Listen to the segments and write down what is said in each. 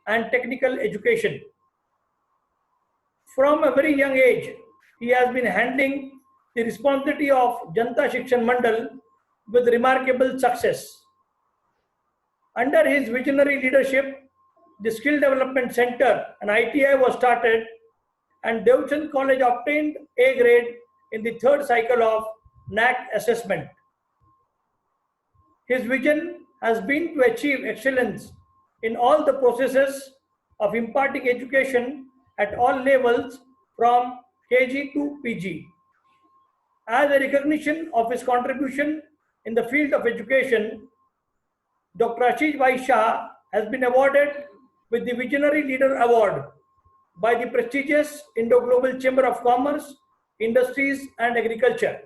and technical education. From a very young age, he has been handling the responsibility of Janta Shikshan Mandal with remarkable success. Under his visionary leadership, the Skill Development Center and ITI was started, and Devchand College obtained A grade in the third cycle of NAAC assessment. His vision has been to achieve excellence in all the processes of imparting education at all levels from KG to PG. As a recognition of his contribution in the field of education, Dr. Ashish Bhai Shah has been awarded with the Visionary Leader Award by the prestigious Indo-Global Chamber of Commerce, Industries and Agriculture.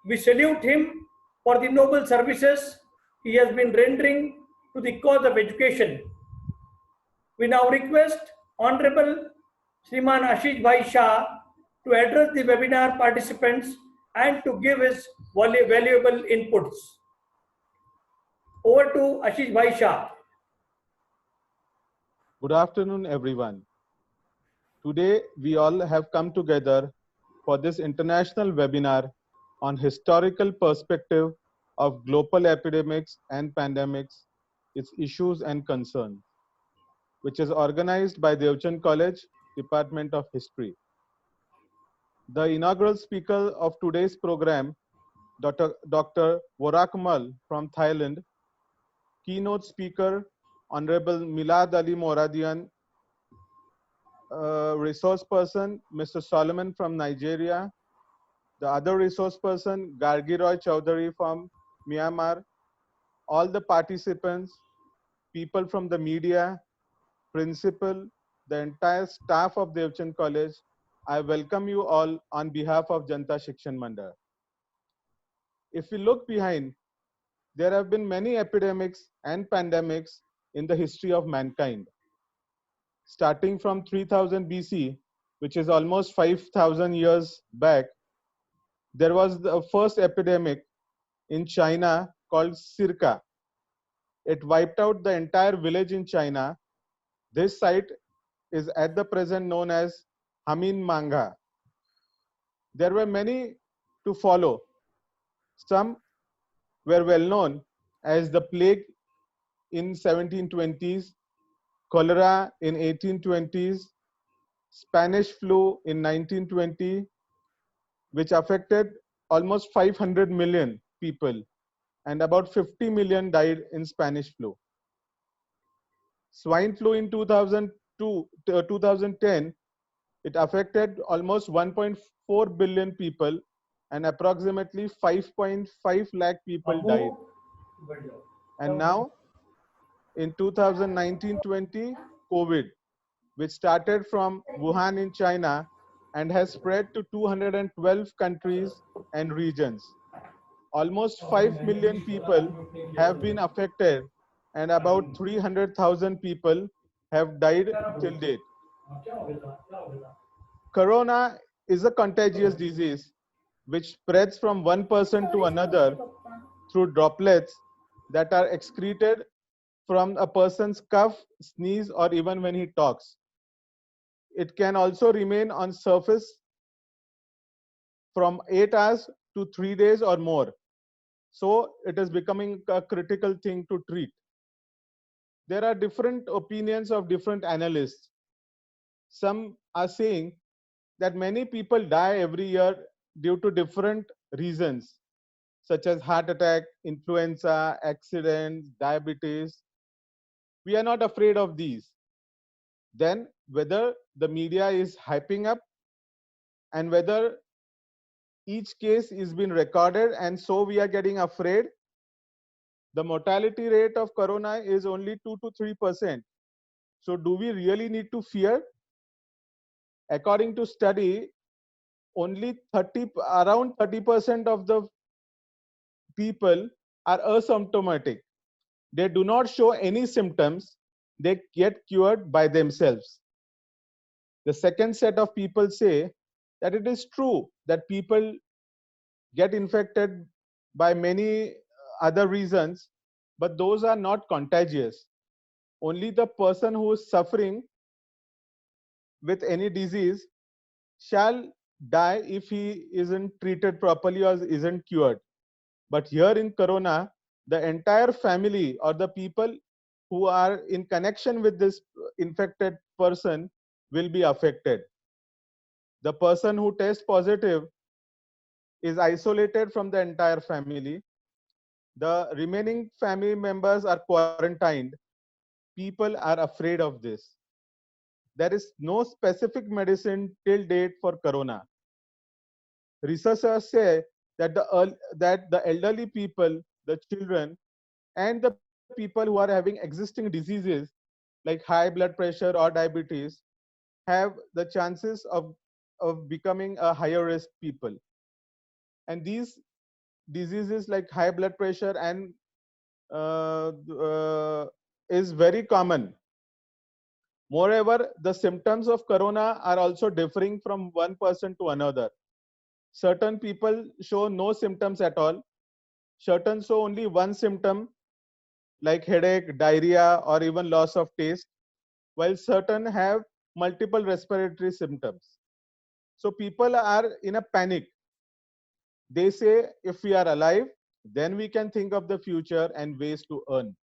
We salute him for the noble services he has been rendering to the cause of education. We now request Honorable Shriman Ashish Bhai Shah to address the webinar participants and to give his valuable inputs. Over to Ashish Bhai Shah. Good afternoon, everyone. Today, we all have come together for this international webinar on historical perspective of global epidemics and pandemics, its issues and concerns, which is organized by Devchand College, Department of History. The inaugural speaker of today's program, Dr. Worakmal from Thailand, keynote speaker, Honorable Milad Ali Moradian, resource person, Mr. Solomon from Nigeria, the other resource person, Gargi Roy Chowdhury from Myanmar, all the participants, people from the media, principal, the entire staff of Devchand College, I welcome you all on behalf of Janta Shikshan Mandal. If we look behind, there have been many epidemics and pandemics in the history of mankind. Starting from 3000 BC, which is almost 5,000 years back, there was the first epidemic in China called Sirka. It wiped out the entire village in China. This site is at the present known as Hamin Manga. There were many to follow. Some were well known as the plague in 1720s, cholera in 1820s, Spanish flu in 1920, which affected almost 500 million people, and about 50 million died in Spanish flu. Swine flu in 2010, it affected almost 1.4 billion people, and approximately 5.5 lakh people died. And now, in 2019-20, COVID, which started from Wuhan in China and has spread to 212 countries and regions. Almost 5 million people have been affected and about 300,000 people have died till date. Corona is a contagious disease which spreads from one person to another through droplets that are excreted from a person's cough, sneeze, or even when he talks. It can also remain on surface from 8 hours to 3 days or more. So it is becoming a critical thing to treat. There are different opinions of different analysts. Some are saying that many people die every year due to different reasons, such as heart attack, influenza, accidents, diabetes. We are not afraid of these. Then whether the media is hyping up and whether each case is being recorded and so we are getting afraid. The mortality rate of corona is only 2 to 3%. So do we really need to fear? According to study, only around 30% of the people are asymptomatic. They do not show any symptoms. They get cured by themselves. The second set of people say that it is true that people get infected by many other reasons, but those are not contagious. only the person who is suffering with any disease shall die if he isn't treated properly or isn't cured. But here in Corona, the entire family or the people who are in connection with this infected person will be affected. The person who tests positive is isolated from the entire family. The remaining family members are quarantined. People are afraid of this. There is no specific medicine till date for corona. Researchers say that the elderly people, the children, and the people who are having existing diseases like high blood pressure or diabetes have the chances of becoming a higher risk people. And these diseases like high blood pressure and uh, uh, is very common. Moreover, the symptoms of corona are also differing from one person to another. Certain people show no symptoms at all. Certain show only one symptom like headache, diarrhea, or even loss of taste, while certain have multiple respiratory symptoms. So people are in a panic. They say if we are alive, then we can think of the future and ways to earn.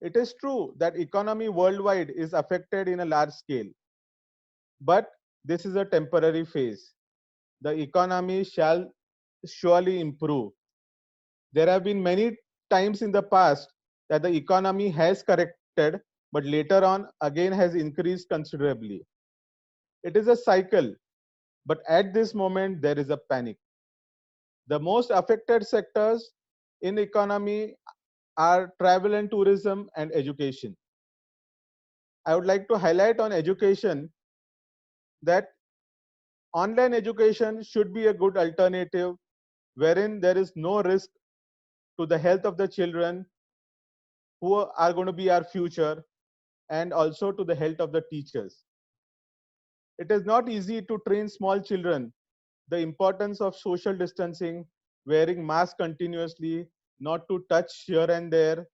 It is true that economy worldwide is affected in a large scale, but this is a temporary phase. The economy shall surely improve. There have been many times in the past that the economy has corrected, but later on again has increased considerably. It is a cycle, but at this moment there is a panic. The most affected sectors in economy are travel and tourism and education. I would like to highlight on education that online education should be a good alternative wherein there is no risk to the health of the children who are going to be our future and also to the health of the teachers. It is not easy to train small children the importance of social distancing, wearing masks continuously, not to touch here and there.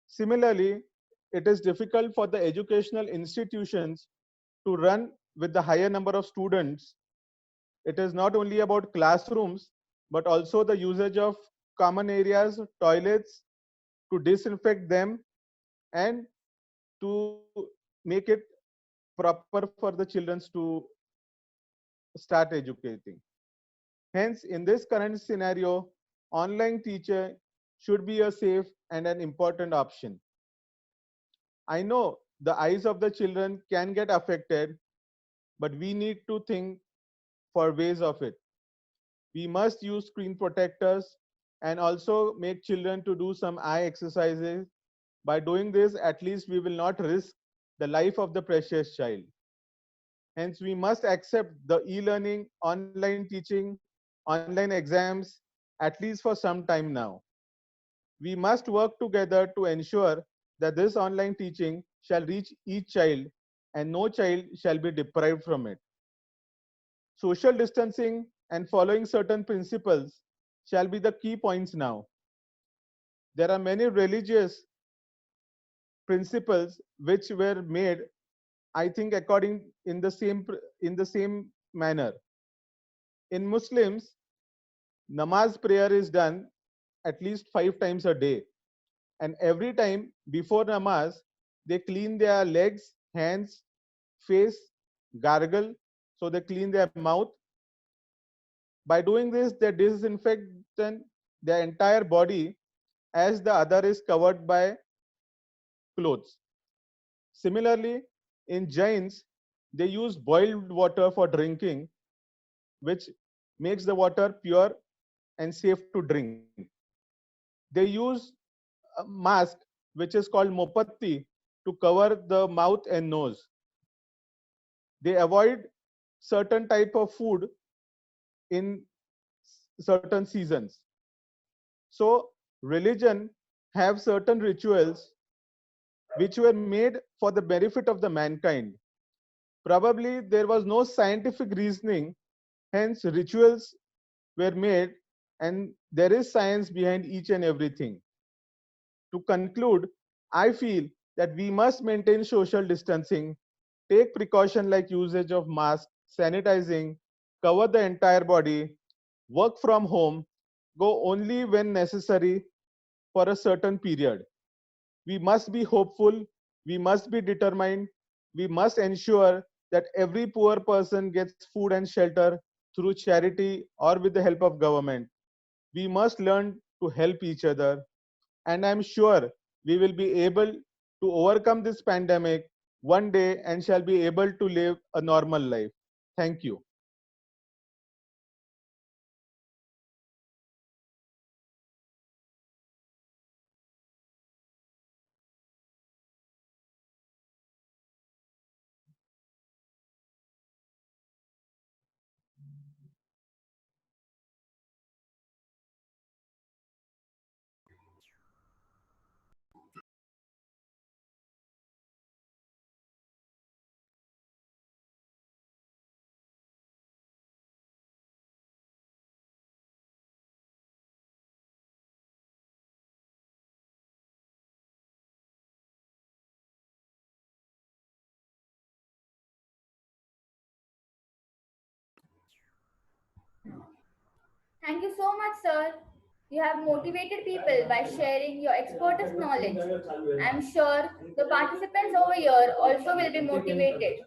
Similarly, it is difficult for the educational institutions to run with the higher number of students. It is not only about classrooms, but also the usage of common areas, toilets, to disinfect them and to make it proper for the children to start educating. Hence, in this current scenario, online teacher should be a safe and an important option. I know the eyes of the children can get affected, but we need to think for ways of it. We must use screen protectors and also make children to do some eye exercises. By doing this, at least we will not risk the life of the precious child. Hence, we must accept the e-learning, online teaching, online exams, at least for some time now. We must work together to ensure that this online teaching shall reach each child and no child shall be deprived from it. Social distancing and following certain principles shall be the key points now. There are many religious principles which were made, I think, according in the same manner. In Muslims, namaz prayer is done at least 5 times a day, and every time before namaz, they clean their legs, hands, face, gargle, so they clean their mouth. By doing this, they disinfect their entire body as the other is covered by clothes. Similarly, in Jains, they use boiled water for drinking, which makes the water pure and safe to drink. They use a mask, which is called mopatti, to cover the mouth and nose. They avoid certain type of food in certain seasons. So religion have certain rituals which were made for the benefit of the mankind. Probably there was no scientific reasoning, hence rituals were made, and there is science behind each and everything. To conclude, I feel that we must maintain social distancing, take precaution like usage of masks, sanitizing, cover the entire body, work from home, go only when necessary for a certain period. We must be hopeful, we must be determined, we must ensure that every poor person gets food and shelter through charity or with the help of government. We must learn to help each other, and I'm sure we will be able to overcome this pandemic one day and shall be able to live a normal life. Thank you. Thank you so much, sir. You have motivated people by sharing your expertise knowledge. I'm sure the participants over here also will be motivated.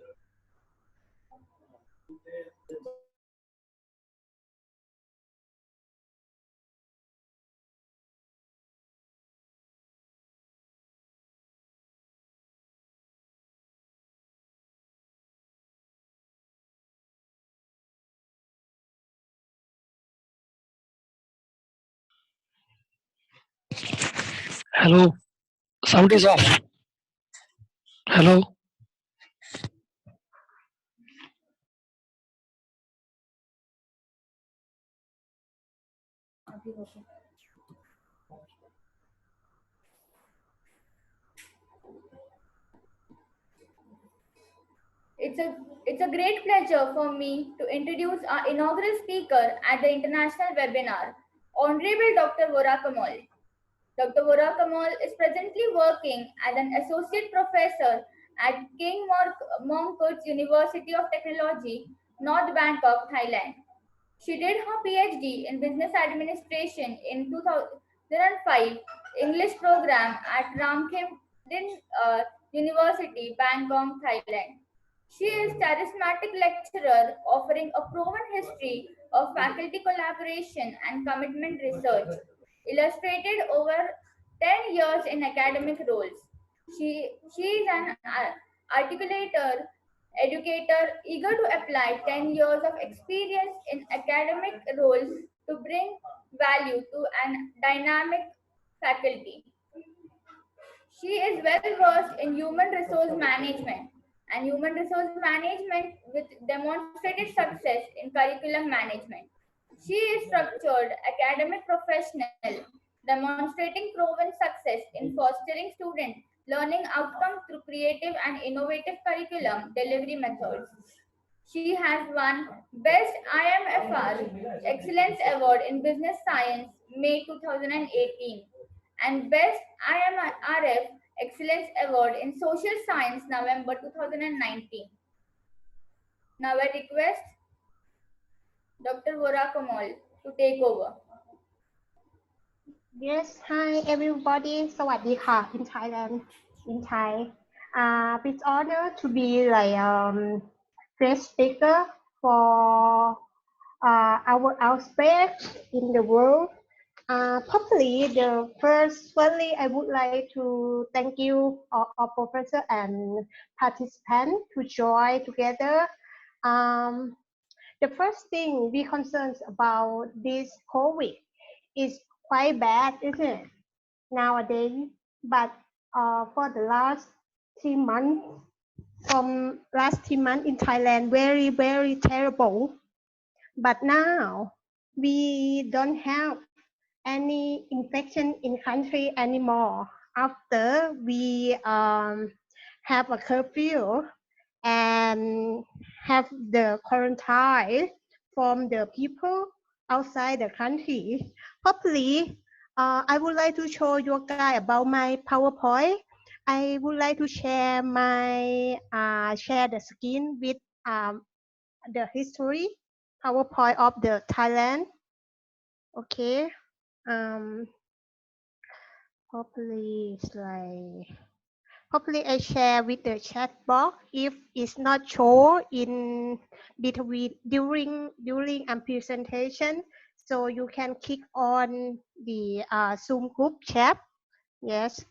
Hello, sound is off. Hello. It's a great pleasure for me to introduce our inaugural speaker at the international webinar, Honorable Dr. Vora Kamal. Dr. Vora Kamal is presently working as an associate professor at King Mongkut's University of Technology, North Bangkok, Thailand. She did her PhD in business administration in 2005 English program at Ramkhamhaeng University, Bangkok, Thailand. She is charismatic lecturer offering a proven history of faculty collaboration and commitment research, illustrated over 10 years in academic roles. She is an articulator, educator, eager to apply 10 years of experience in academic roles to bring value to an dynamic faculty. She is well versed in human resource management and human resource management with demonstrated success in curriculum management. She is structured academic professional demonstrating proven success in fostering student learning outcomes through creative and innovative curriculum delivery methods. She has won Best IMFR Excellence Award in Business Science May 2018 and Best IMRF Excellence Award in Social Science November 2019. Now I request Dr. Vora Kamal to take over. Yes, hi everybody. สวัสดีค่ะ in Thailand, in Thai. It's honor to be like guest speaker for our space in the world. Probably firstly, I would like to thank you, all professor and participants to join together. Um, the first thing we concerned about this COVID is quite bad, isn't it, nowadays? But for the last 3 months, from last 3 months in Thailand, very terrible. But now we don't have any infection in country anymore after we have a curfew and have the quarantine from the people outside the country. Hopefully, I would like to show you guys about my PowerPoint. I would like to share my share the screen with um, the history PowerPoint of the Thailand. Okay. Um, hopefully it's like hopefully I share with the chat box if it's not show in between during presentation, so you can click on the Zoom group chat. Yes.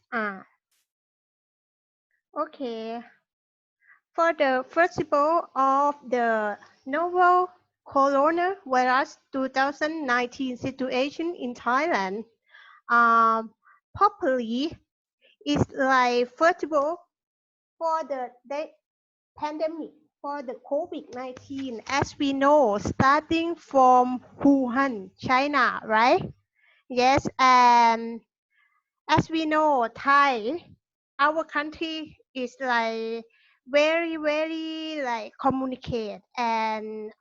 Okay. For the festival of the novel coronavirus 2019 situation in Thailand, popularly is like festival for the pandemic for the COVID-19, as we know, starting from Wuhan, China, right? Yes, and as we know, Thai, our country is like very like communicate and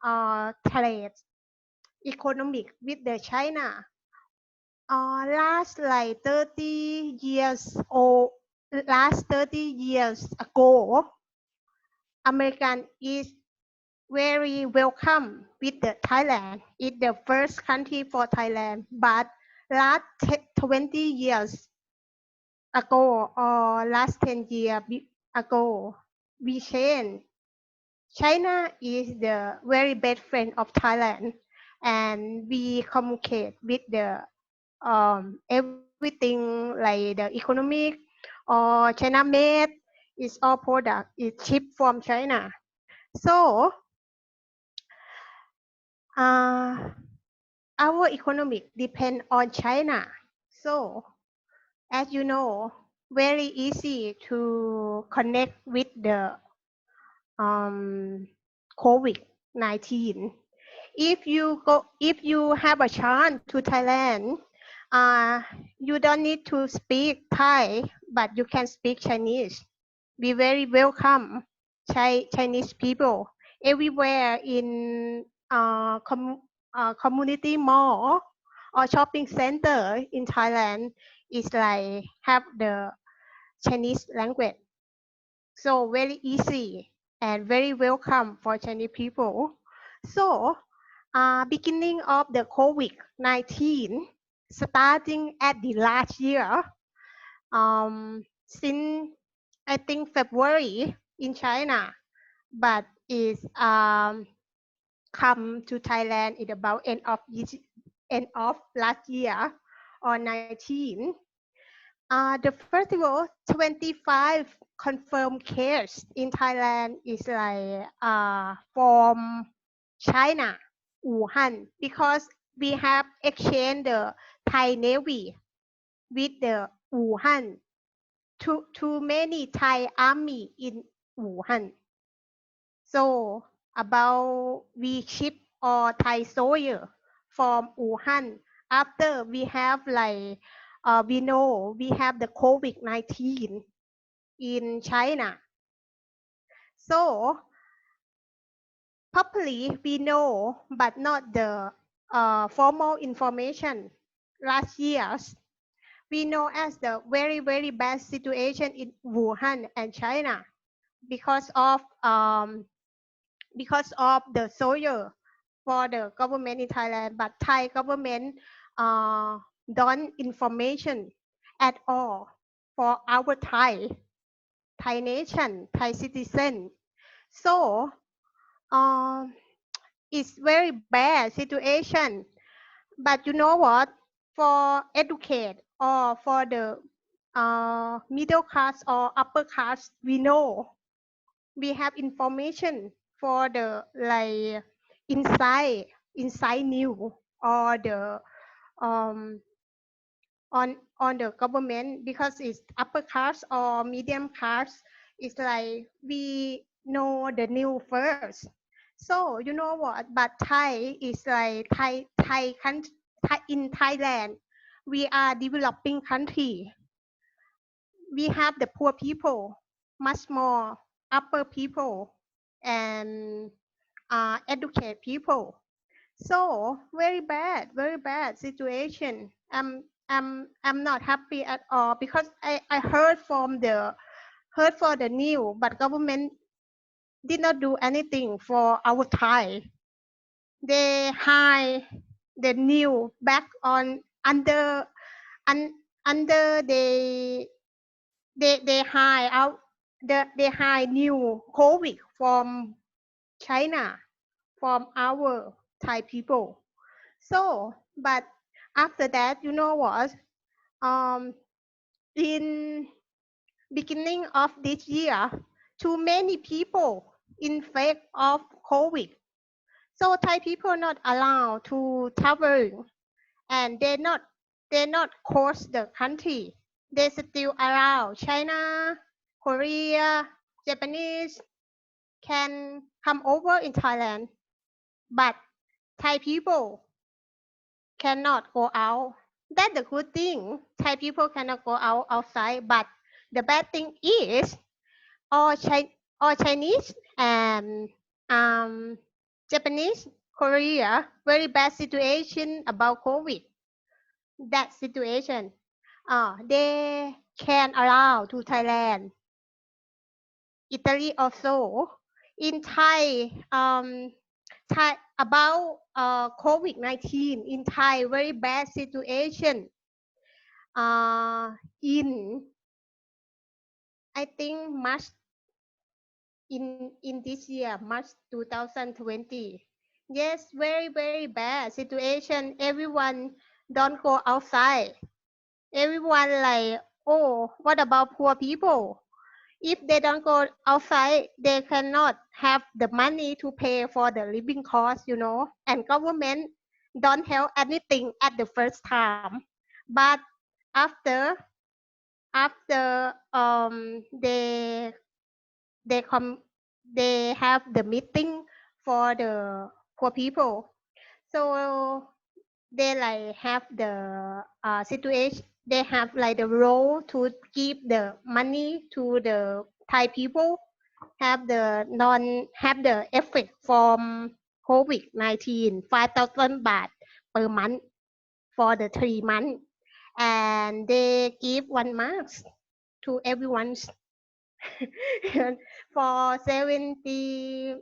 trade economic with the China. Last like 30 years or last 30 years ago, American is very welcome with the Thailand. It's the first country for Thailand, but last 20 years ago or last 10 years ago, we changed. China is the very best friend of Thailand, and we communicate with the everything like the economic or China made is all product is shipped from China. So our economic depend on China. So as you know, very easy to connect with the COVID-19. If you have a chance to Thailand, uh, you don't need to speak Thai, but you can speak Chinese. We very welcome Chinese people everywhere in community mall or shopping center in Thailand is like have the Chinese language. So very easy and very welcome for Chinese people. So beginning of the COVID-19, starting at the last year, since I think February in China, but is come to Thailand in about end of last year or 19. The festival 25 confirmed case in Thailand is like from China, Wuhan, because we have exchanged the Thai Navy with the Wuhan. Too many Thai army in Wuhan. So about we ship all Thai soldier from Wuhan after we have like we know we have the COVID-19 in China. So probably we know, but not the formal information. Last years, we know as the very bad situation in Wuhan and China because of the soldier for the government in Thailand, but Thai government don't information at all for our Thai nation, Thai citizen. So it's very bad situation. But you know what? For educate or for the middle class or upper class, we know we have information for the like inside new or the um, on the government because it's upper class or medium class. It's like we know the new first. So you know what? But Thai is like in Thailand, we are developing country. We have the poor people, much more upper people, and educate people. So very bad situation. I'm not happy at all because I heard from the heard for the news, but government did not do anything for our Thai. They hide the news back on under they hide out they hide new COVID from China, from our Thai people. So, but after that, you know what? In beginning of this year, too many people infected of COVID. So Thai people not allowed to travel, and they not cross the country. They still around China, Korea, Japanese can come over in Thailand, but Thai people cannot go out. That's the good thing. Thai people cannot go out outside, but the bad thing is all, all Chinese and Japanese, Korea, very bad situation about COVID. That situation, they can allow to Thailand, Italy also. In Thai, Thai about COVID-19 in Thai, very bad situation. In I think March in this year, March 2020. Yes, very bad situation. Everyone don't go outside. Everyone like, oh, what about poor people? If they don't go outside, they cannot have the money to pay for the living cost, and government don't help anything at the first time. But after they come they have the meeting for the poor people, so they like have the situation, they have like the role to give the money to the Thai people, have the effect from COVID-19 5,000 baht per month for the 3 months, and they give 1 mask to everyone for 70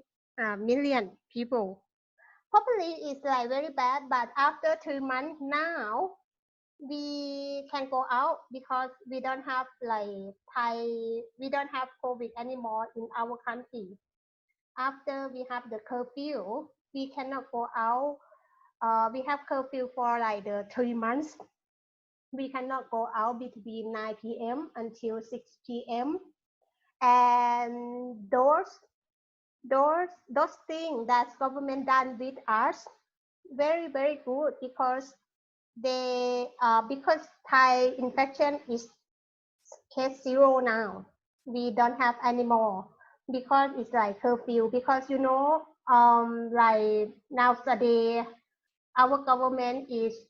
million people. Probably it's like very bad, but after 3 months now, we can go out because we don't have we don't have COVID anymore in our country. After we have the curfew, we cannot go out. We have curfew for like the 3 months. We cannot go out between 9 p.m. until 6 p.m. And those things that government done with us very good, because because Thai infection is case 0 now. We don't have anymore because it's like curfew, because like nowadays our government is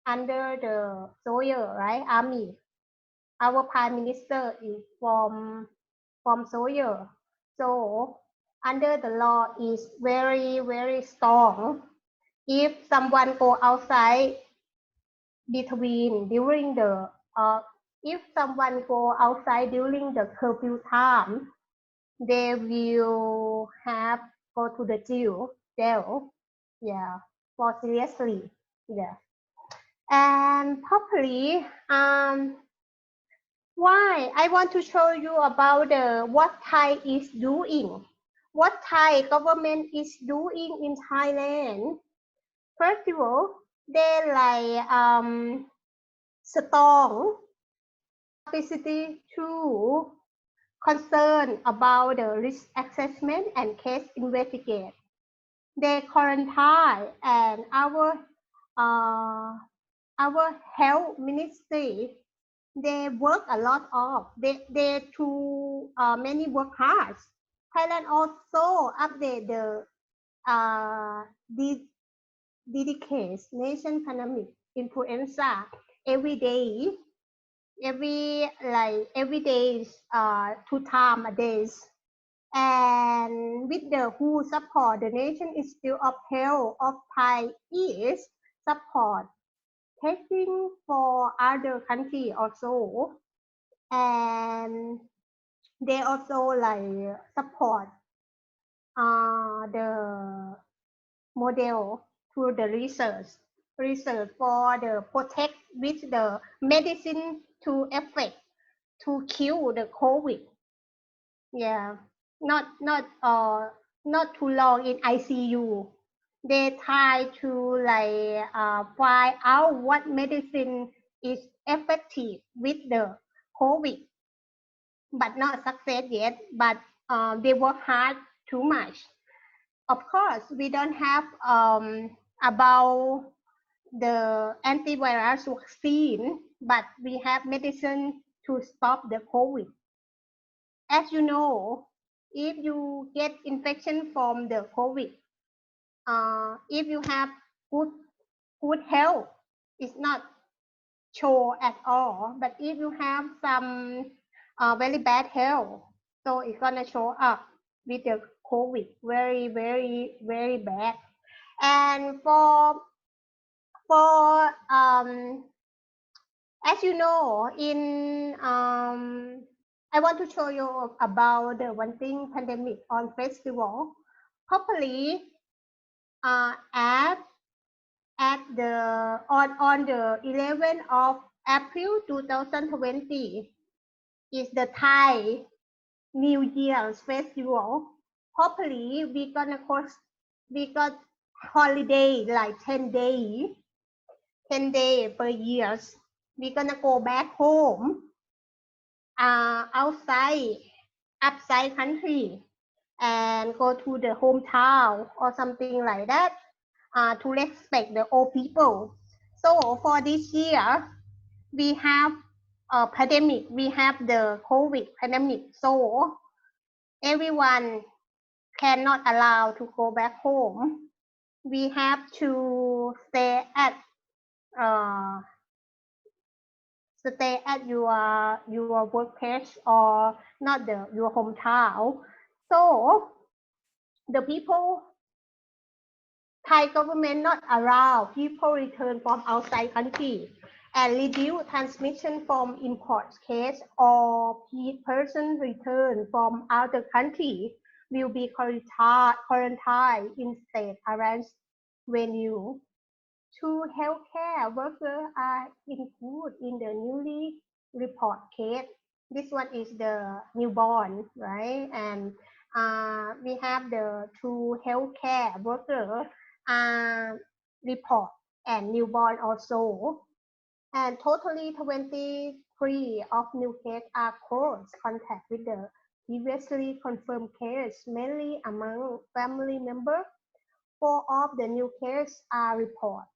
under the soldier, right, army. Our prime minister is from soldier, so under the law is very strong. If someone go outside during the if someone go outside during the curfew time, they will have go to the jail, yeah, for seriously, yeah. And probably why I want to show you about what Thai is doing, what Thai government is doing in Thailand. First of all, they like strong capacity to concern about the risk assessment and case investigate. They quarantine, and our health ministry, they work a lot of they too many work hard. Thailand also update the DDCase nation pandemic influenza every day, every day 2 times a day. And with the WHO support, the Nation Institute of Health of Thai is support testing for other country also. And They also like support the model through the research for the protect with the medicine to effect to cure the COVID. Yeah, not too long in ICU. They try to like find out what medicine is effective with the COVID, but not success yet. But they work hard too much. Of course, we don't have about the antivirus vaccine, but we have medicine to stop the COVID. As you know, if you get infection from the COVID, if you have good health, it's not show at all. But if you have some very bad health, so it's gonna show up with the COVID very, very, very bad. And for as you know, in I want to show you about the one thing pandemic on festival. Properly at the on the 11th of April 2020 is the Thai New Year's festival. Properly we got holiday like 10 days per year. We're gonna go back home outside country and go to the hometown or something like that to respect the old people. So for this year, we have a pandemic, we have the COVID pandemic. So everyone cannot allow to go back home. We have to stay at your workplace or not your hometown. So the Thai government not allow people return from outside country and reduce transmission from import case or person return from other country will be quarantined in state arranged venue. 2 healthcare workers are included in the newly report case. This one is the newborn, right? And we have the 2 healthcare workers report and newborn also. And totally 23 of new cases are close contact with the previously confirmed case, mainly among family members. 4 of the new cases are reported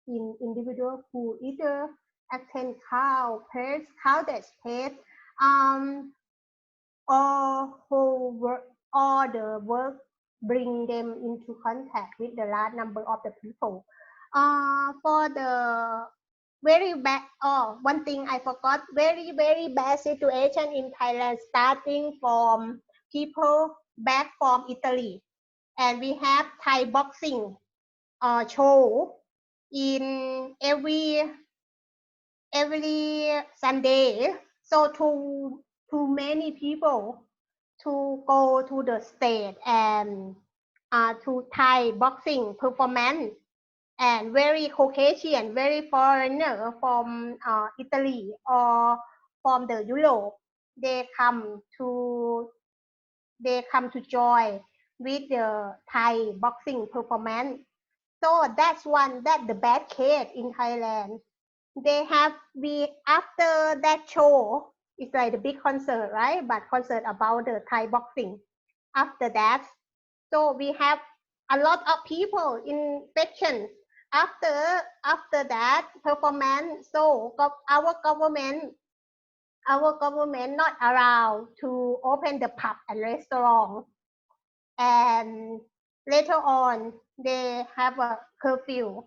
in individuals who either attend crowded space or who work or the work bring them into contact with the large number of the people. For the very bad, one thing I forgot, very, very bad situation in Thailand, starting from people back from Italy. And we have Thai boxing show in every Sunday. So too many people to go to the state and to Thai boxing performance, and very Caucasian, very foreigner from Italy or from the Europe, they come to join with the Thai boxing performance. So that's the bad case in Thailand. After that show, it's like a big concert, right? But concert about the Thai boxing. After that, so we have a lot of people infection after that performance. So our government not allowed to open the pub and restaurant, and later on they have a curfew,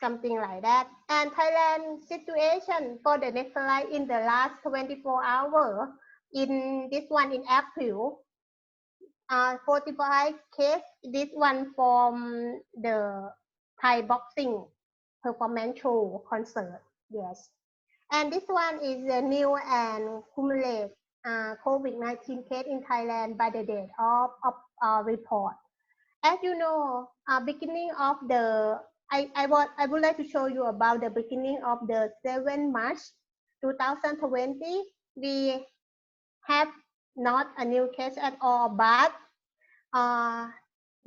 something like that. And Thailand situation for the next slide in the last 24 hours, in this one in April, 45 case, this one from the Thai boxing performance show concert, yes. And this one is the new and cumulative COVID-19 case in Thailand by the date of report. As you know, beginning of the I would like to show you about the beginning of the 7 March 2020. We have not a new case at all, but uh,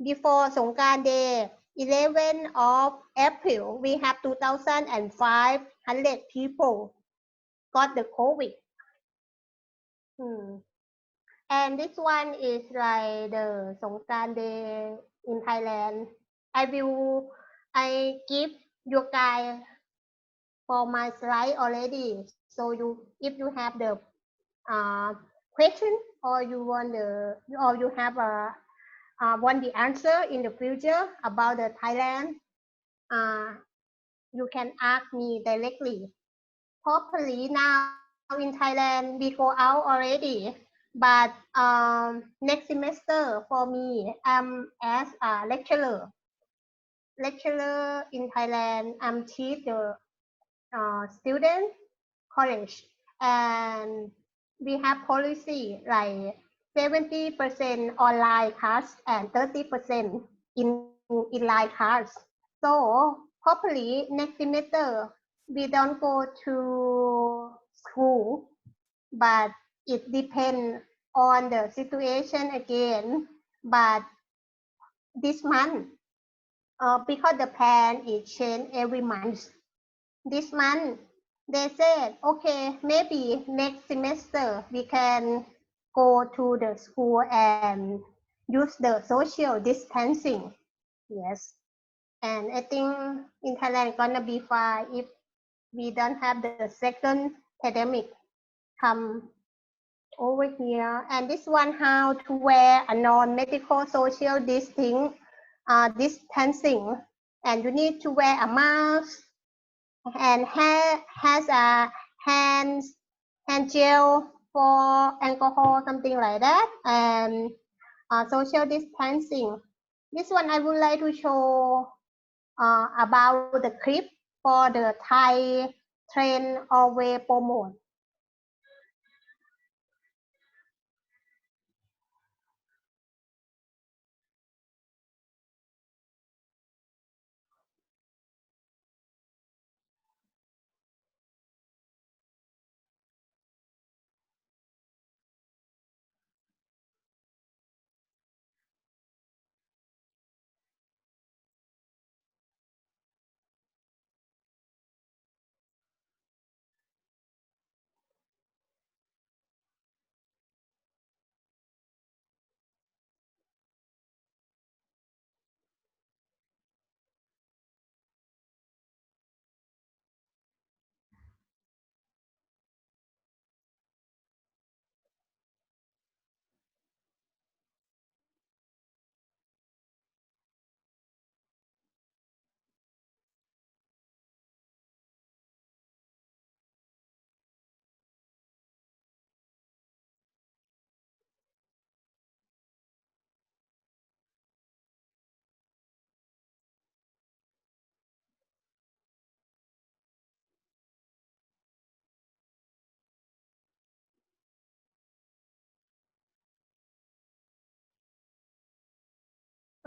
before Songkran Day, 11 of April, we have 2,500 people got the COVID. And this one is like the Songkran Day in Thailand. I give you guys for my slide already. So if you have the question or you have want the answer in the future about the Thailand, you can ask me directly. Hopefully now in Thailand we go out already, but next semester for me, I'm as a lecturer in Thailand. I'm teach the student college, and we have policy like 70% online class and 30% in live class. So hopefully next semester we don't go to school, but it depends on the situation again. But this month, because the plan is changed every month, this month they said, okay, maybe next semester we can go to the school and use the social distancing. Yes. And I think in Thailand gonna be fine if we don't have the second pandemic come over here. And this one, how to wear a non-medical social distancing. And you need to wear a mask and has a hand gel for alcohol, something like that, and social distancing. This one I would like to show about the clip for the Thai trend always promote.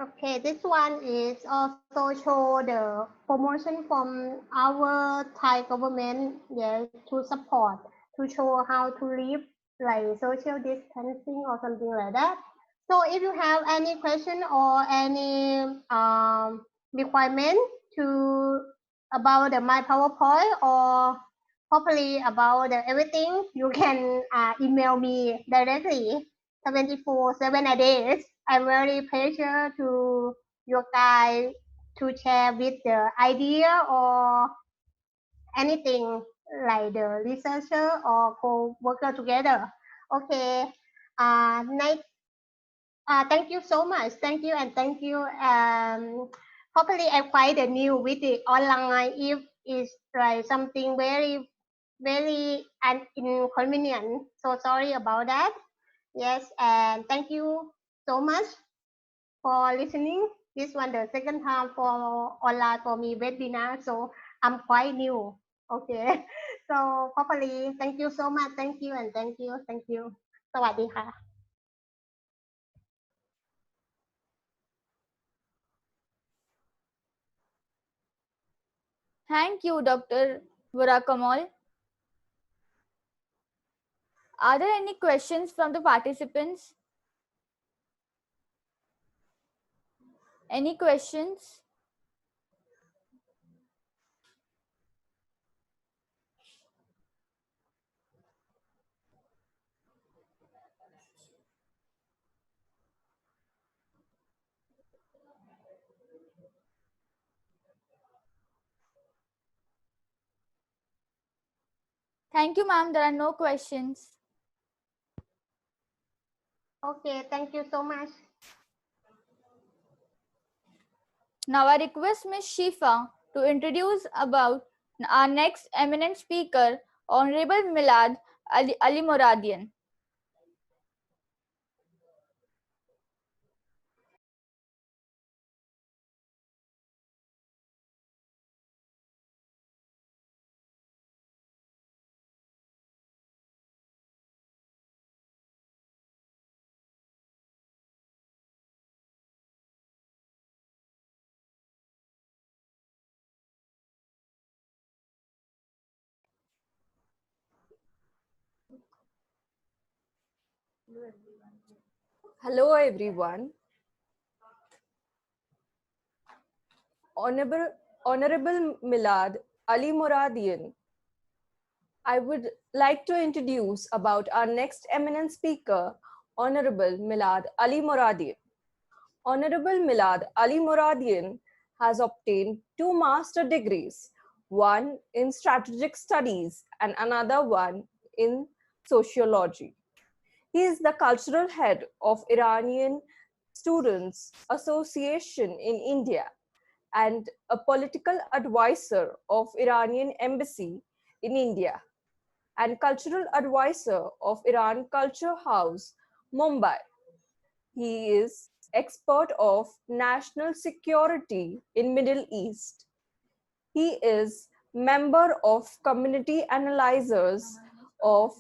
Okay, this one is also show the promotion from our Thai government, yes, to support, to show how to live like social distancing or something like that. So if you have any question or any requirement to about the my PowerPoint or hopefully about the everything, you can email me directly 24/7 a day. I'm very pleasure to your guys to share with the idea or anything like the researcher or co-worker together. Okay. Next, thank you so much. Thank you and thank you. Hopefully I'm quite new with the online. If it's like something very inconvenient, so sorry about that. Yes, and thank you so much for listening. This one the second time for online for me webinar, so I'm quite new. Okay, so properly. Thank you so much. Thank you and thank you. Thank you. สวัสดีค่ะ Thank you, Dr. Vora. Are there any questions from the participants? Any questions? Thank you, ma'am. There are no questions. Okay, thank you so much. Now I request Ms. Shifa to introduce about our next eminent speaker, Honorable Milad Ali Moradian. Hello everyone. Honorable Milad Ali Moradian. I would like to introduce about our next eminent speaker, Honorable Milad Ali Moradian. Honorable Milad Ali Moradian has obtained 2 master degrees, one in strategic studies and another one in sociology. He is the cultural head of Iranian Students Association in India and a political advisor of Iranian Embassy in India and cultural advisor of Iran Culture House, Mumbai. He is expert of national security in Middle East. He is member of Community Analyzers of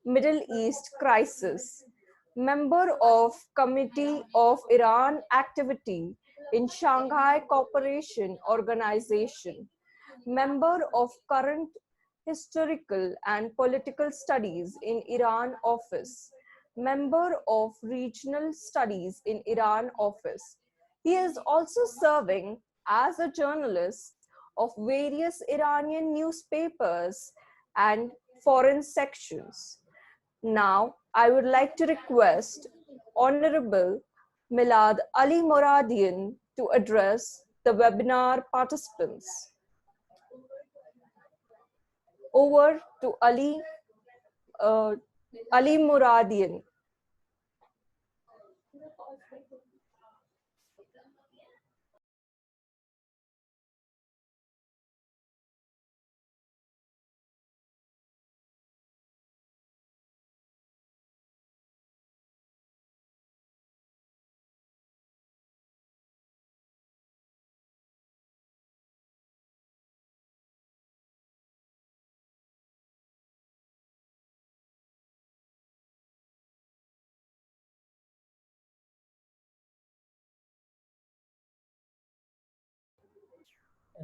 Middle East Crisis, member of Committee of Iran Activity in Shanghai Cooperation Organization, member of Current Historical and Political Studies in Iran Office, member of Regional Studies in Iran Office. He is also serving as a journalist of various Iranian newspapers and foreign sections. Now, I would like to request Honorable Milad Ali Moradian to address the webinar participants. Over to Ali Moradian.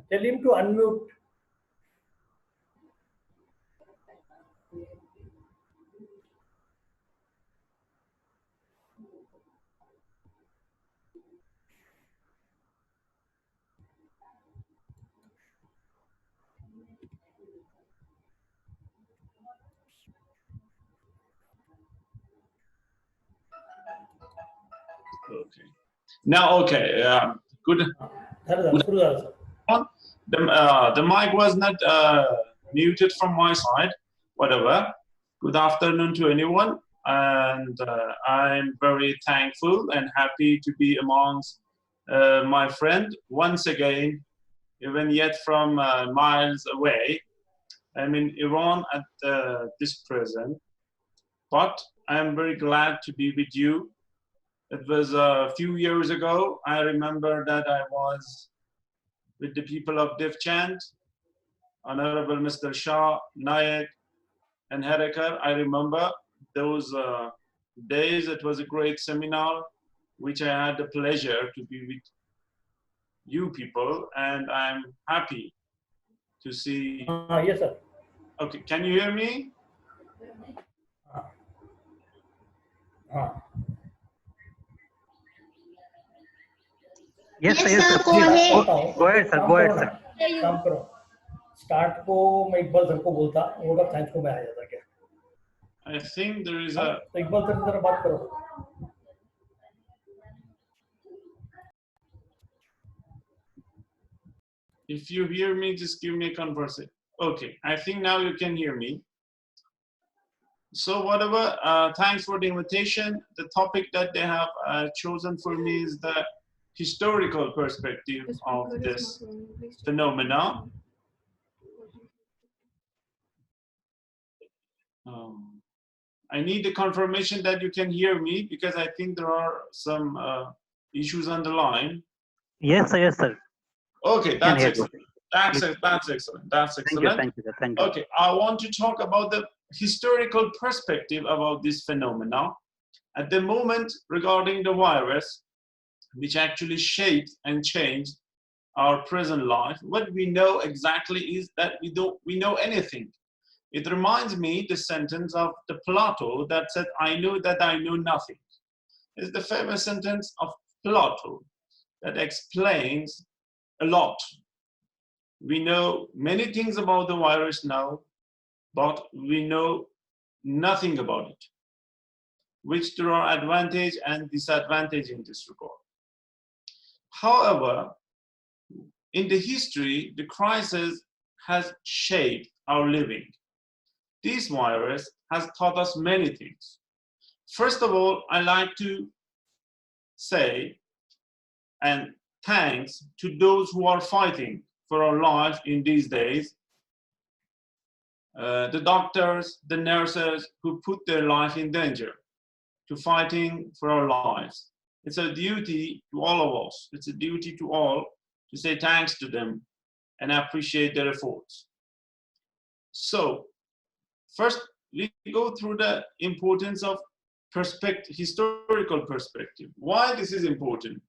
Tell him to unmute. Okay. Now, okay. Good. The mic was not muted from my side. Whatever. Good afternoon to anyone, and I'm very thankful and happy to be amongst my friend once again, even yet from miles away. I'm in Iran at this present, but I'm very glad to be with you. It was a few years ago. I remember that I was with the people of Devchand Honorable Mr. Shah, Nayak, and Herekar. I remember those days. It was a great seminar, which I had the pleasure to be with you people, and I'm happy to see. Yes, sir. Okay, can you hear me? Yes, sir, Yes, yes, sir. sir, go Please ahead. go ahead, sir. Go ahead, sir. काम करो. Start को मैं Iqbal sir को बोलता, वो लोग science को मैं आ जाता क्या? I think there is a. तो इकबाल सर से जरा बात करो. If you hear me, just give me a conversation. Okay, I think now you can hear me. So whatever, thanks for the invitation. The topic that they have chosen for me is the historical perspective of this phenomena. I need a confirmation that you can hear me because I think there are some issues on the line. Yes, sir. Yes, sir. Okay, that's excellent. That's excellent. That's excellent. Thank you, sir. Thank you. Okay, I want to talk about the historical perspective about this phenomena at the moment regarding the virus, which actually shaped and changed our present life. What we know exactly is that we know anything. It reminds me the sentence of the Plato that said, "I know that I know nothing." It's the famous sentence of Plato that explains a lot. We know many things about the virus now, but we know nothing about it, which there are advantage and disadvantage in this regard. However, in the history, the crisis has shaped our living. This virus has taught us many things. First of all, I like to say and thanks to those who are fighting for our life in these days. The doctors, the nurses who put their life in danger to fighting for our lives. It's a duty to all of us. It's a duty to all to say thanks to them and appreciate their efforts. So, first, we go through the importance of historical perspective. Why this is important?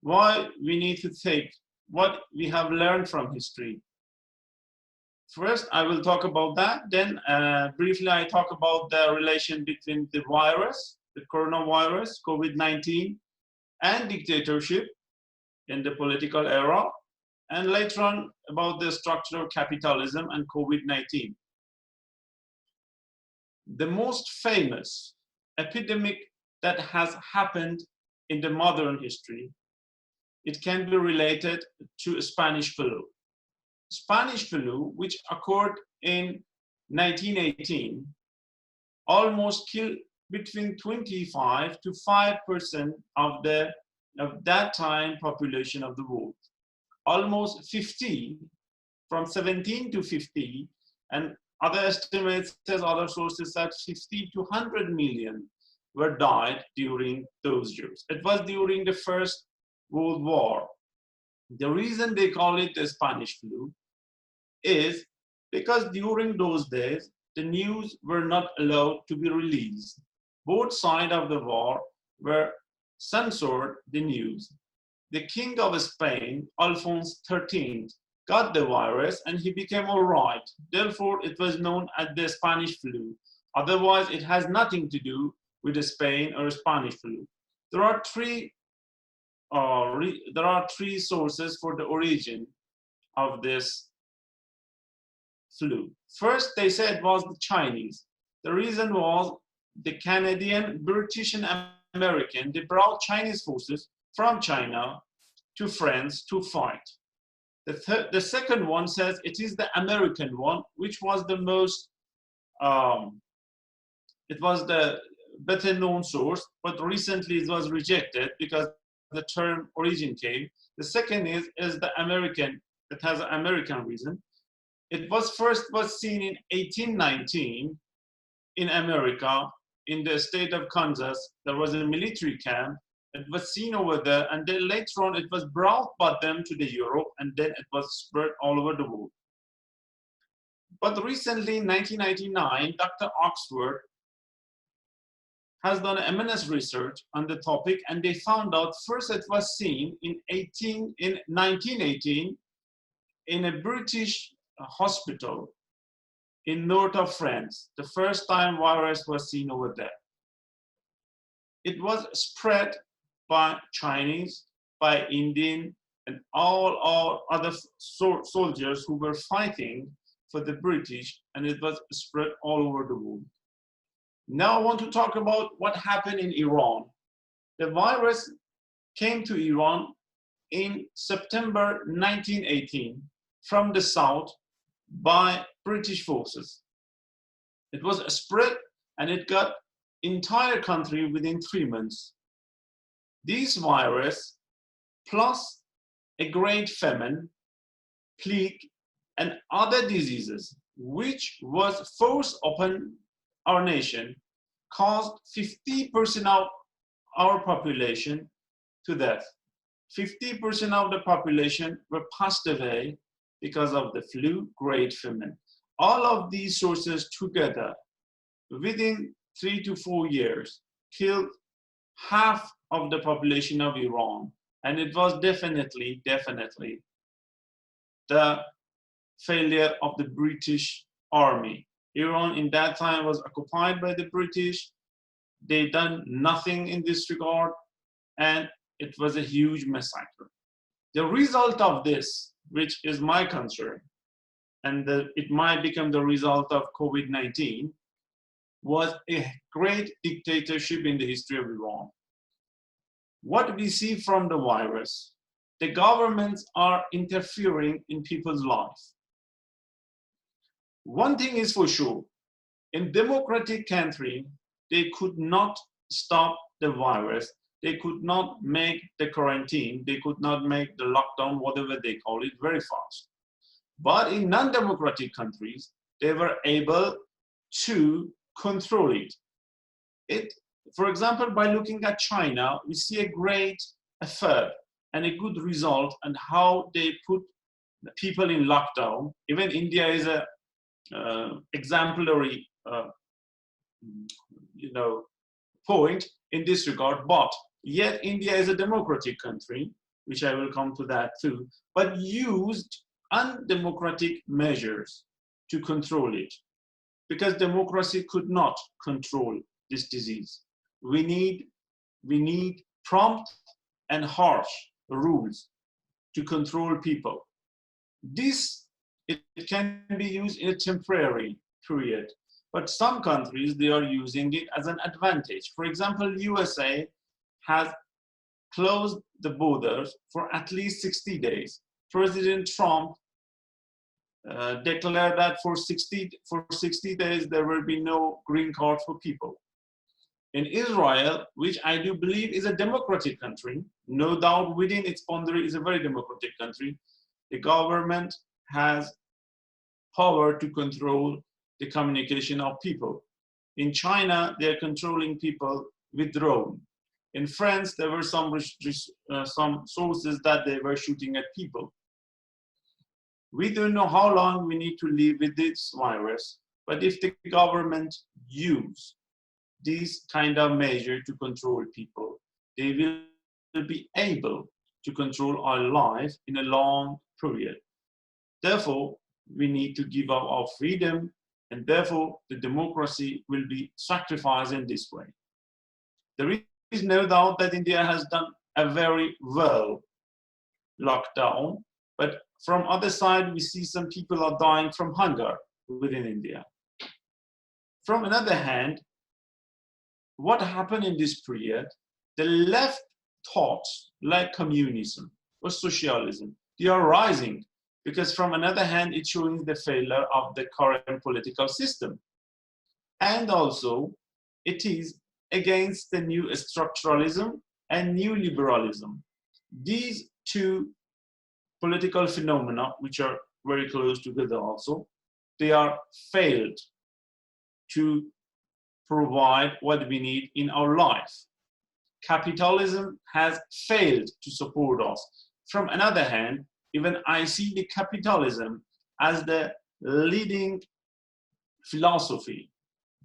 Why we need to take what we have learned from history. First, I will talk about that. Then, briefly, I talk about the relation between the virus, the coronavirus, COVID-19, and dictatorship in the political era. And later on, about the structure of capitalism and COVID-19. The most famous epidemic that has happened in the modern history, it can be related to Spanish flu. Spanish flu, which occurred in 1918, almost killed between 25 to 5% of that time population of the world. Almost 50, from 17 to 50, and other estimates, other sources said 50 to 100 million were died during those years. It was during the First World War. The reason they call it the Spanish flu is because during those days, the news were not allowed to be released. Both sides of the war were censored the news. The King of Spain, Alphonse XIII, got the virus and he became all right. Therefore, it was known as the Spanish flu. Otherwise, it has nothing to do with the Spain or Spanish flu. There are three sources for the origin of this flu. First, they said it was the Chinese. The reason was the Canadian, British, and American, they brought Chinese forces from China to France to fight. The second one says it is the American one, which was the most, it was the better known source, but recently it was rejected because the term origin came. The second is the American, it has an American reason. It was seen in 1819 in America, in the state of Kansas. There was a military camp. It was seen over there, and then later on it was brought by them to the Europe, and then it was spread all over the world. But recently, in 1999, Dr. Oxford has done eminence research on the topic, and they found out first it was seen in 1918 in a British hospital in north of France. The first time virus was seen over there. It was spread by Chinese, by Indian, and all other soldiers who were fighting for the British, and it was spread all over the world. Now I want to talk about what happened in Iran. The virus came to Iran in September 1918 from the south by British forces. It was spread and it got entire country within 3 months. This virus, plus a great famine, plague, and other diseases, which was forced upon our nation, caused 50% of our population to death. 50% of the population were passed away because of the flu, great famine. All of these sources together, within 3 to 4 years, killed half of the population of Iran. And it was definitely the failure of the British army. Iran in that time was occupied by the British. They done nothing in this regard, and it was a huge massacre. The result of this, which is my concern, and it might become the result of COVID-19, was a great dictatorship in the history of Iran. What we see from the virus, the governments are interfering in people's lives. One thing is for sure, in democratic country, they could not stop the virus. They could not make the quarantine. They could not make the lockdown, whatever they call it, very fast. But in non-democratic countries, they were able to control it. For example, by looking at China, we see a great effort and a good result on how they put the people in lockdown. Even India is a exemplary point in this regard, but yet India is a democratic country, which I will come to that too, but used undemocratic measures to control it, because democracy could not control this disease. We need prompt and harsh rules to control people. It can be used in a temporary period, but some countries, they are using it as an advantage. For example, USA has closed the borders for at least 60 days. President Trump declared that for 60 days there will be no green card for people. In Israel, which I do believe is a democratic country, no doubt within its boundary is a very democratic country, the government has power to control the communication of people. In China, they're controlling people with drone. In France, there were some sources that they were shooting at people. We don't know how long we need to live with this virus, but if the government use these kind of measures to control people, they will be able to control our life in a long period. Therefore, we need to give up our freedom, and therefore the democracy will be sacrificed in this way. There is no doubt that India has done a very well lockdown, but from other side, we see some people are dying from hunger within India. From another hand, what happened in this period, the left thoughts like communism or socialism, they are rising, because from another hand, it's showing the failure of the current political system. And also, it is against the new structuralism and new liberalism. These two political phenomena, which are very close together also, they are failed to provide what we need in our life. Capitalism has failed to support us. From another hand, even I see the capitalism as the leading philosophy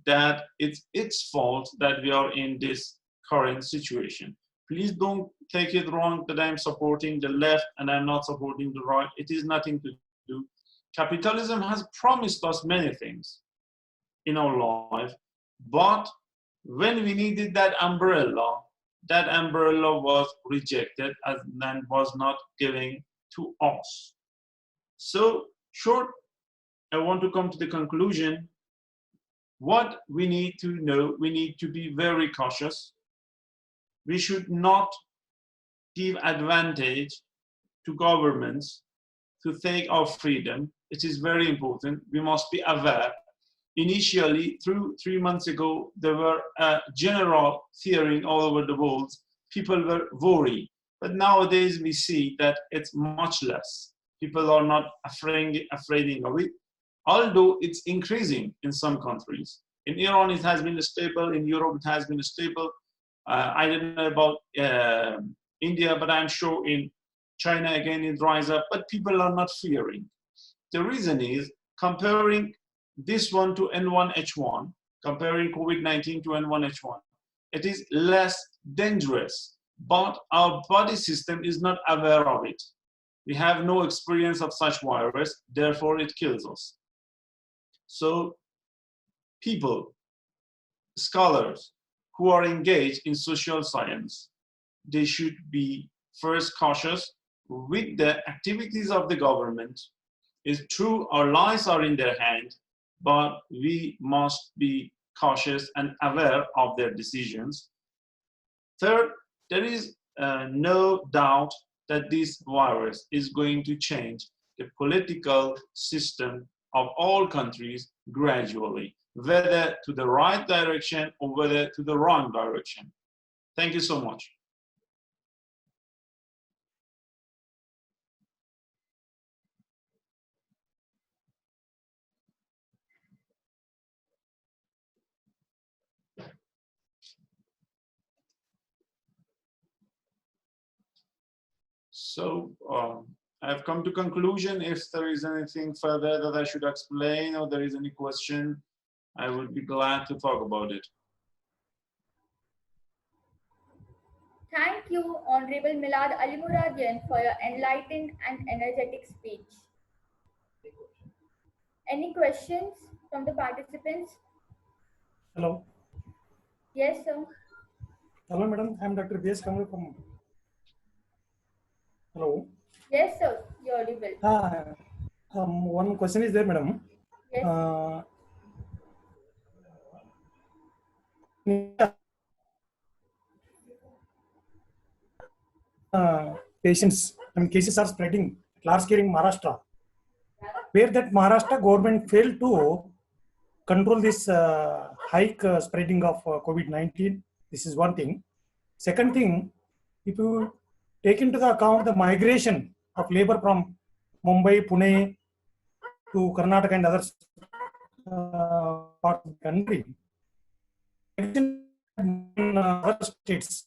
that it's its fault that we are in this current situation. Please don't take it wrong that I'm supporting the left and I'm not supporting the right. It is nothing to do. Capitalism has promised us many things in our life, but when we needed that umbrella was rejected and was not given to us. So short, I want to come to the conclusion. What we need to know, we need to be very cautious. We should not give advantage to governments to take our freedom. It is very important. We must be aware. Initially, 3 months ago, there were a general fearing all over the world. People were worried. But nowadays, we see that it's much less. People are not afraid of it, although it's increasing in some countries. In Iran, it has been stable. In Europe, it has been stable. I don't know about India, but I'm sure in China, again, it rises up. But people are not fearing. The reason is comparing this one to N1H1, comparing COVID-19 to N1H1, it is less dangerous, but our body system is not aware of it. We have no experience of such virus, therefore it kills us. So people, scholars who are engaged in social science, they should be first cautious with the activities of the government. It's true, our lives are in their hands, but we must be cautious and aware of their decisions. Third, there is no doubt that this virus is going to change the political system of all countries gradually, whether to the right direction or whether to the wrong direction. Thank you so much. So I've come to conclusion. If there is anything further that I should explain or there is any question, I would be glad to talk about it. Thank you, Honorable Milad Ali Muradian, for your enlightened and energetic speech. Any questions from the participants? Hello. Yes, sir. Hello, madam. I'm Dr. B.S. Kamal from. Hello. Yes, sir. You're audible. One question is there, madam. Yes. Patients and cases are spreading large scale in Maharashtra, where that Maharashtra government failed to control this hike spreading of COVID-19. This is one thing. Second thing, if you take into the account the migration of labor from Mumbai, Pune to Karnataka and other parts of the country, in other states,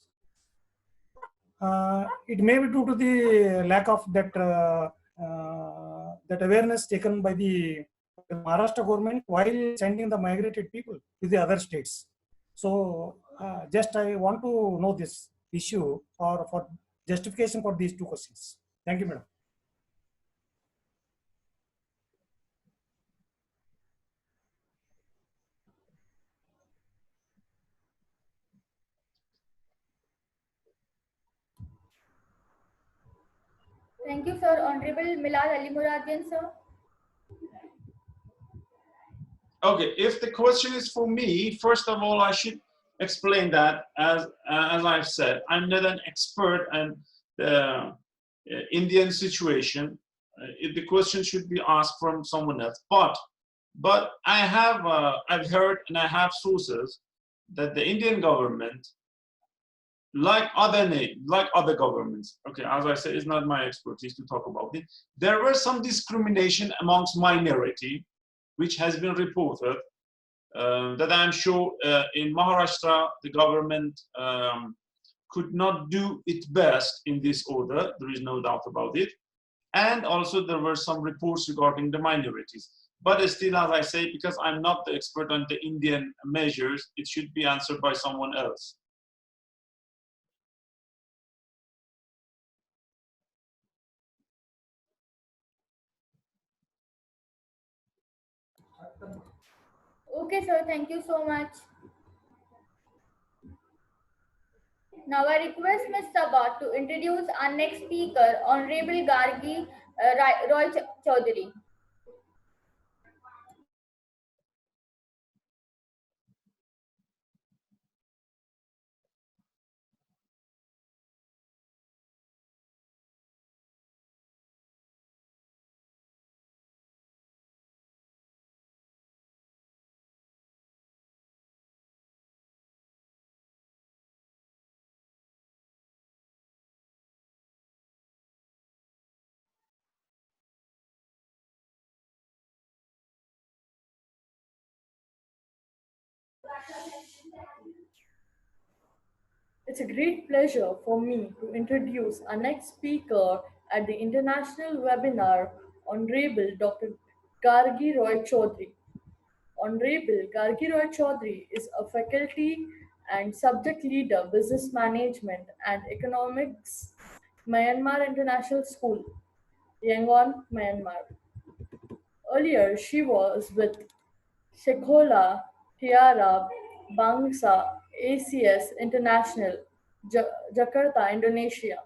it may be due to the lack of that that awareness taken by the Maharashtra government while sending the migrated people to the other states. So just I want to know this issue or for justification for these two questions. Thank you, madam. Thank you, sir. Honorable Milad Ali Muradian, sir. Okay, if the question is for me, first of all, I should explain that as I've said, I'm not an expert on the Indian situation. If the question should be asked from someone else, but I have I've heard and I have sources that the Indian government, like other governments, okay, as I said, it's not my expertise to talk about it. There were some discrimination amongst minority, which has been reported, that I'm sure in Maharashtra, the government could not do its best in this order. There is no doubt about it. And also there were some reports regarding the minorities. But still, as I say, because I'm not the expert on the Indian measures, it should be answered by someone else. Okay, sir. Thank you so much. Now I request Ms. Sabha to introduce our next speaker, Honorable Gargi Roy Chaudhary. It's a great pleasure for me to introduce our next speaker at the international webinar, Honorable Dr. Gargi Roy Chaudhary. Honorable Gargi Roy Chaudhary is a faculty and subject leader, business management and economics, Myanmar International School, Yangon, Myanmar. Earlier, she was with Sekolah Tiara Bangsa ACS International, Jakarta, Indonesia.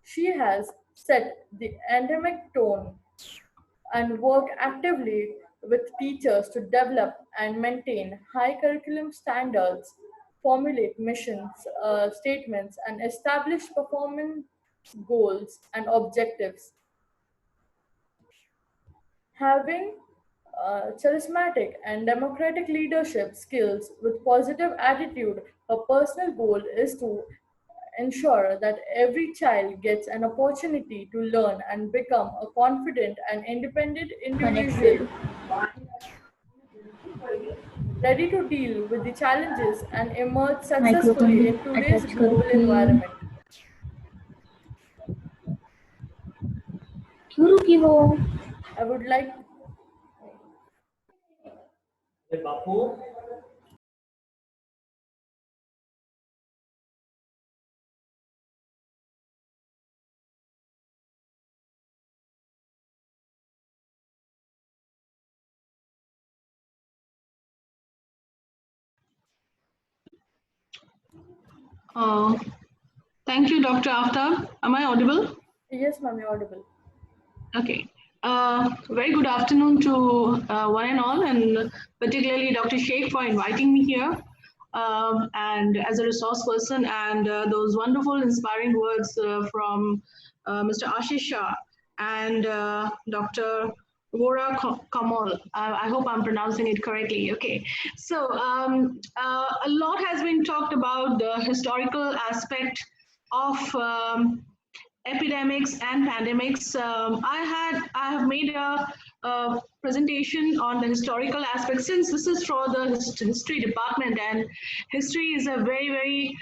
She has set the endemic tone and worked actively with teachers to develop and maintain high curriculum standards, formulate missions, statements, and establish performance goals and objectives. Having charismatic and democratic leadership skills with positive attitude, her personal goal is to ensure that every child gets an opportunity to learn and become a confident and independent individual, ready to deal with the challenges and emerge successfully in today's global environment. I would like Thank you, Dr. Aftab. Am I audible? Yes, ma'am, you're audible. Okay. Very good afternoon to one and all, and particularly Dr. Sheikh for inviting me here. And as a resource person, and those wonderful, inspiring words from Mr. Ashish Shah and Dr. Vora Kamal. I hope I'm pronouncing it correctly. Okay. So a lot has been talked about the historical aspect of epidemics and pandemics. I have made a presentation on the historical aspect, since this is for the history department, and history is a very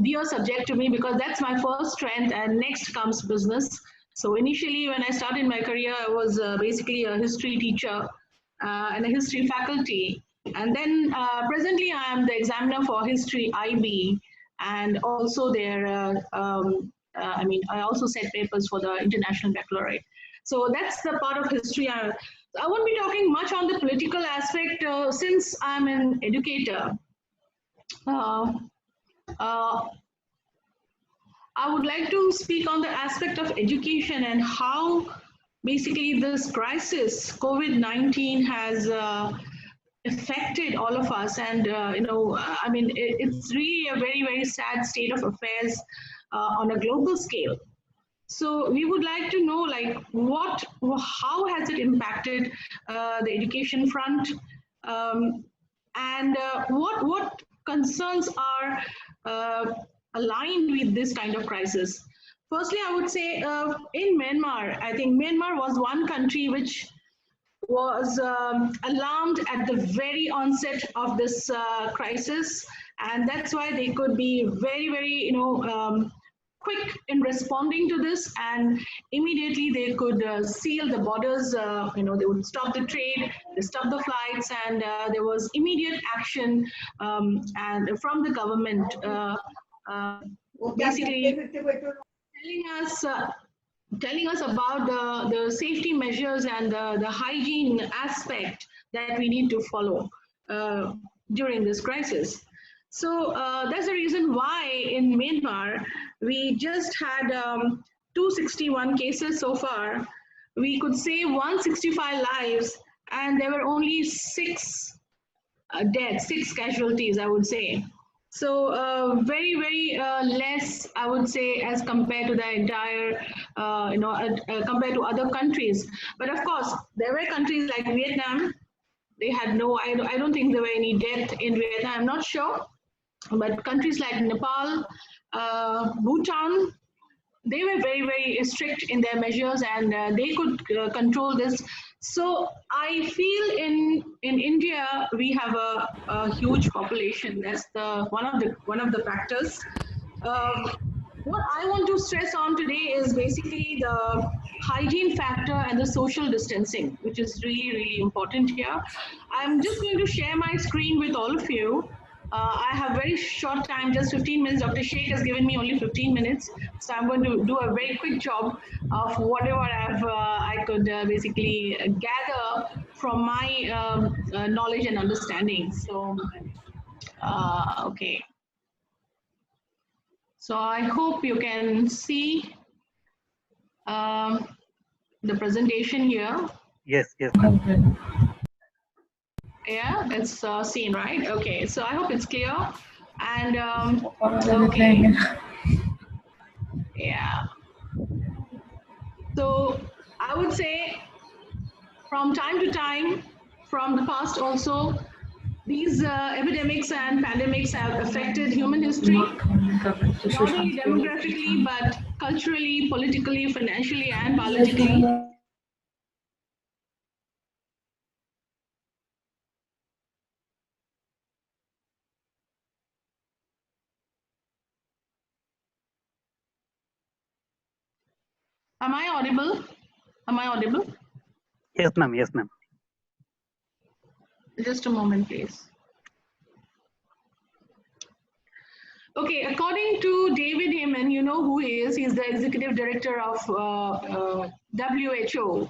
dear subject to me, because that's my first strength, and next comes business. So initially, when I started my career, I was basically a history teacher and a history faculty. And then presently, I am the examiner for history IB, and also I also set papers for the International Baccalaureate. So that's the part of history. I won't be talking much on the political aspect since I'm an educator. I would like to speak on the aspect of education and how basically this crisis, COVID-19, has affected all of us. And, it's really a very sad state of affairs on a global scale. So we would like to know, like, how has it impacted the education front, and what concerns are aligned with this kind of crisis? Firstly, I would say in Myanmar, I think Myanmar was one country which was alarmed at the very onset of this crisis, and that's why they could be very quick in responding to this, and immediately they could seal the borders. They would stop the trade, they stopped the flights, and there was immediate action and from the government, basically telling us about the safety measures and the hygiene aspect that we need to follow during this crisis. So that's the reason why in Myanmar, we just had 261 cases so far. We could save 165 lives, and there were only 6 deaths, 6 casualties, I would say. So very, very less, I would say, as compared to the entire, compared to other countries. But of course, there were countries like Vietnam. They had no, I don't think there were any death in Vietnam, I'm not sure. But countries like Nepal, Bhutan, they were very, very strict in their measures, and they could control this. So I feel in India we have a huge population. That's one of the factors. What I want to stress on today is basically the hygiene factor and the social distancing, which is really, really important here. I'm just going to share my screen with all of you. I have very short time, just 15 minutes. Dr. Sheikh has given me only 15 minutes. So I'm going to do a very quick job of whatever I could basically gather from my knowledge and understanding. So, okay. So I hope you can see the presentation here. Yes, yes. Yeah, it's seen, right? Okay, so I hope it's clear. And okay. Yeah. So I would say from time to time, from the past also, these epidemics and pandemics have affected human history, not only demographically, but culturally, politically, financially, and biologically. Am I audible? Am I audible? Yes, ma'am. Yes, ma'am. Just a moment, please. Okay, according to David Heyman, you know who he is. He's the executive director of WHO.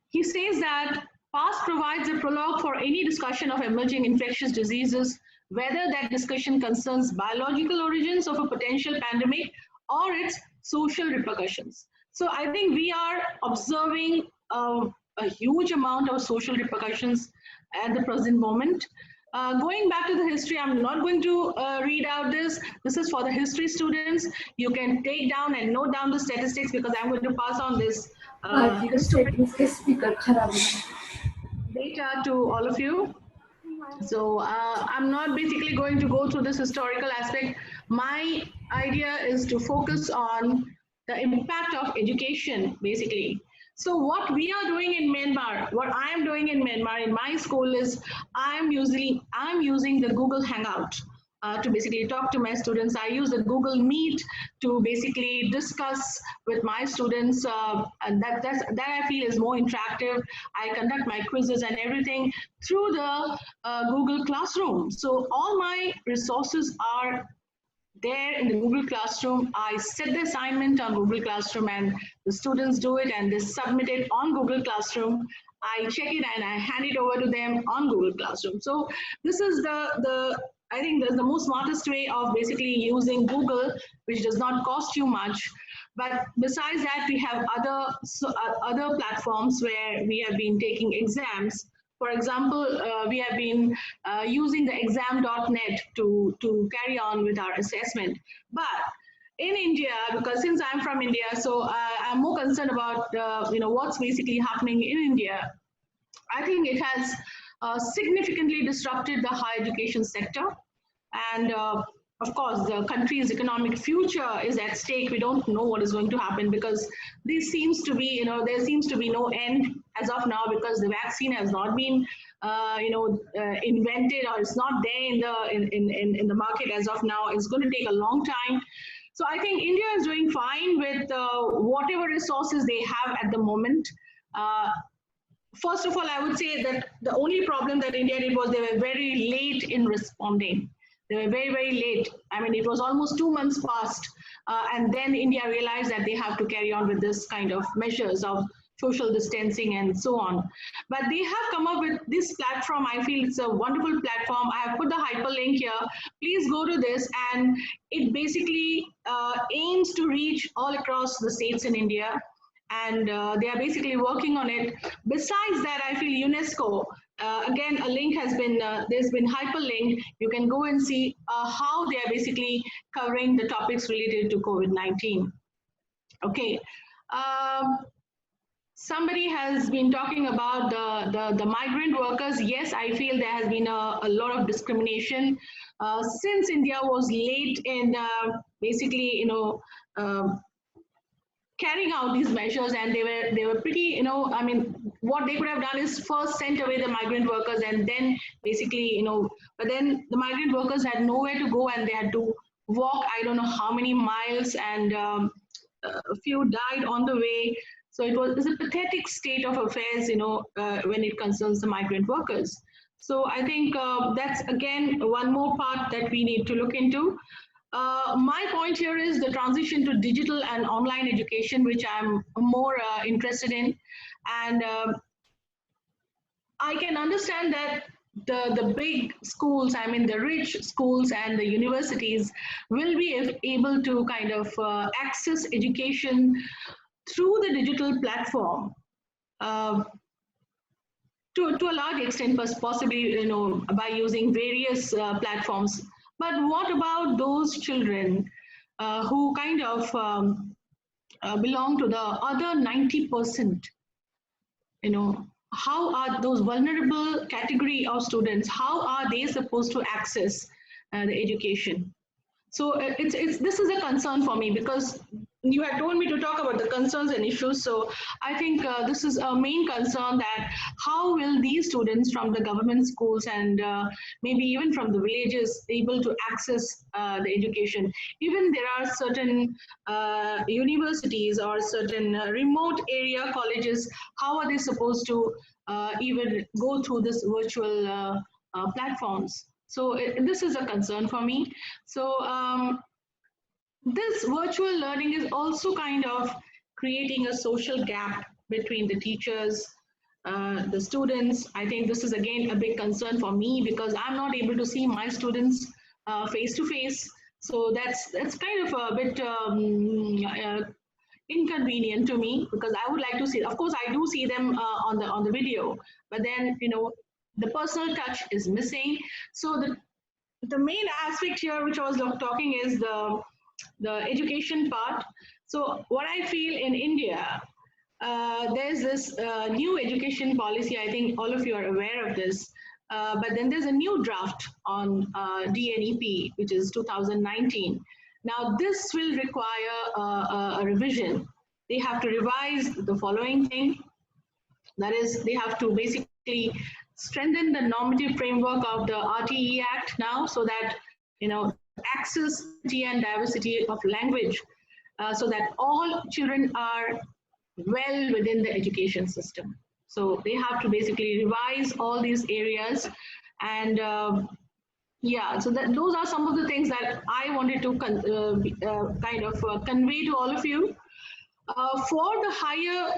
He says that past provides a prologue for any discussion of emerging infectious diseases, whether that discussion concerns biological origins of a potential pandemic or its social repercussions. So I think we are observing a huge amount of social repercussions at the present moment. Going back to the history, I'm not going to read out this. This is for the history students. You can take down and note down the statistics, because I'm going to pass on this data to all of you. So I'm not basically going to go through this historical aspect. My idea is to focus on the impact of education, basically. So what we are doing in Myanmar, what I am doing in Myanmar in my school is I'm using the Google Hangout to basically talk to my students. I use the Google Meet to basically discuss with my students, and that I feel is more interactive. I conduct my quizzes and everything through the Google Classroom. So all my resources are there in the Google Classroom. I set the assignment on Google Classroom, and the students do it and they submit it on Google Classroom. I check it and I hand it over to them on Google Classroom. So this is I think the most smartest way of basically using Google, which does not cost you much. But besides that, we have other platforms where we have been taking exams. For example, we have been using the exam.net to carry on with our assessment. But in India, because since I'm from India, so I'm more concerned about what's basically happening in India. I think it has significantly disrupted the higher education sector, and of course, the country's economic future is at stake. We don't know what is going to happen, because there seems to be no end as of now, because the vaccine has not been, invented, or it's not there in the market as of now. It's going to take a long time. So I think India is doing fine with whatever resources they have at the moment. First of all, I would say that the only problem that India did was they were very late in responding. They were very, very late. I mean, it was almost 2 months past. And then India realized that they have to carry on with this kind of measures of social distancing and so on. But they have come up with this platform. I feel it's a wonderful platform. I have put the hyperlink here. Please go to this. And it basically aims to reach all across the states in India. And they are basically working on it. Besides that, I feel UNESCO, again, a link has been, there's been hyperlinked. You can go and see how they are basically covering the topics related to COVID-19. Okay. Somebody has been talking about the migrant workers. Yes, I feel there has been a lot of discrimination since India was late in basically, carrying out these measures, and they were pretty, I mean, what they could have done is first sent away the migrant workers and then basically, but then the migrant workers had nowhere to go and they had to walk, I don't know how many miles, and a few died on the way. So it's a pathetic state of affairs, when it concerns the migrant workers. So I think that's again one more part that we need to look into. My point here is the transition to digital and online education, which I'm more interested in. And I can understand that the big schools, I mean the rich schools and the universities will be able to kind of access education through the digital platform to a large extent, possibly by using various platforms. But what about those children who kind of belong to the other 90%? How are those vulnerable category of students, how are they supposed to access the education? So this is a concern for me, because you had told me to talk about the concerns and issues. So I think this is a main concern, that how will these students from the government schools and maybe even from the villages able to access the education? Even there are certain universities or certain remote area colleges, how are they supposed to even go through this virtual platforms? So this is a concern for me. So this virtual learning is also kind of creating a social gap between the teachers, the students. I think this is again a big concern for me, because I'm not able to see my students face to face. So that's kind of a bit inconvenient to me, because I would like to see, of course I do see them on the video, but then the personal touch is missing. So the main aspect here which I was talking is the education part. So what I feel in India, there's this new education policy. I think all of you are aware of this, but then there's a new draft on DNEP, which is 2019. Now this will require a revision. They have to revise the following thing. That is, they have to basically strengthen the normative framework of the RTE Act now, so that access and diversity of language, so that all children are well within the education system. So they have to basically revise all these areas. And yeah, so those are some of the things that I wanted to kind of convey to all of you. For the higher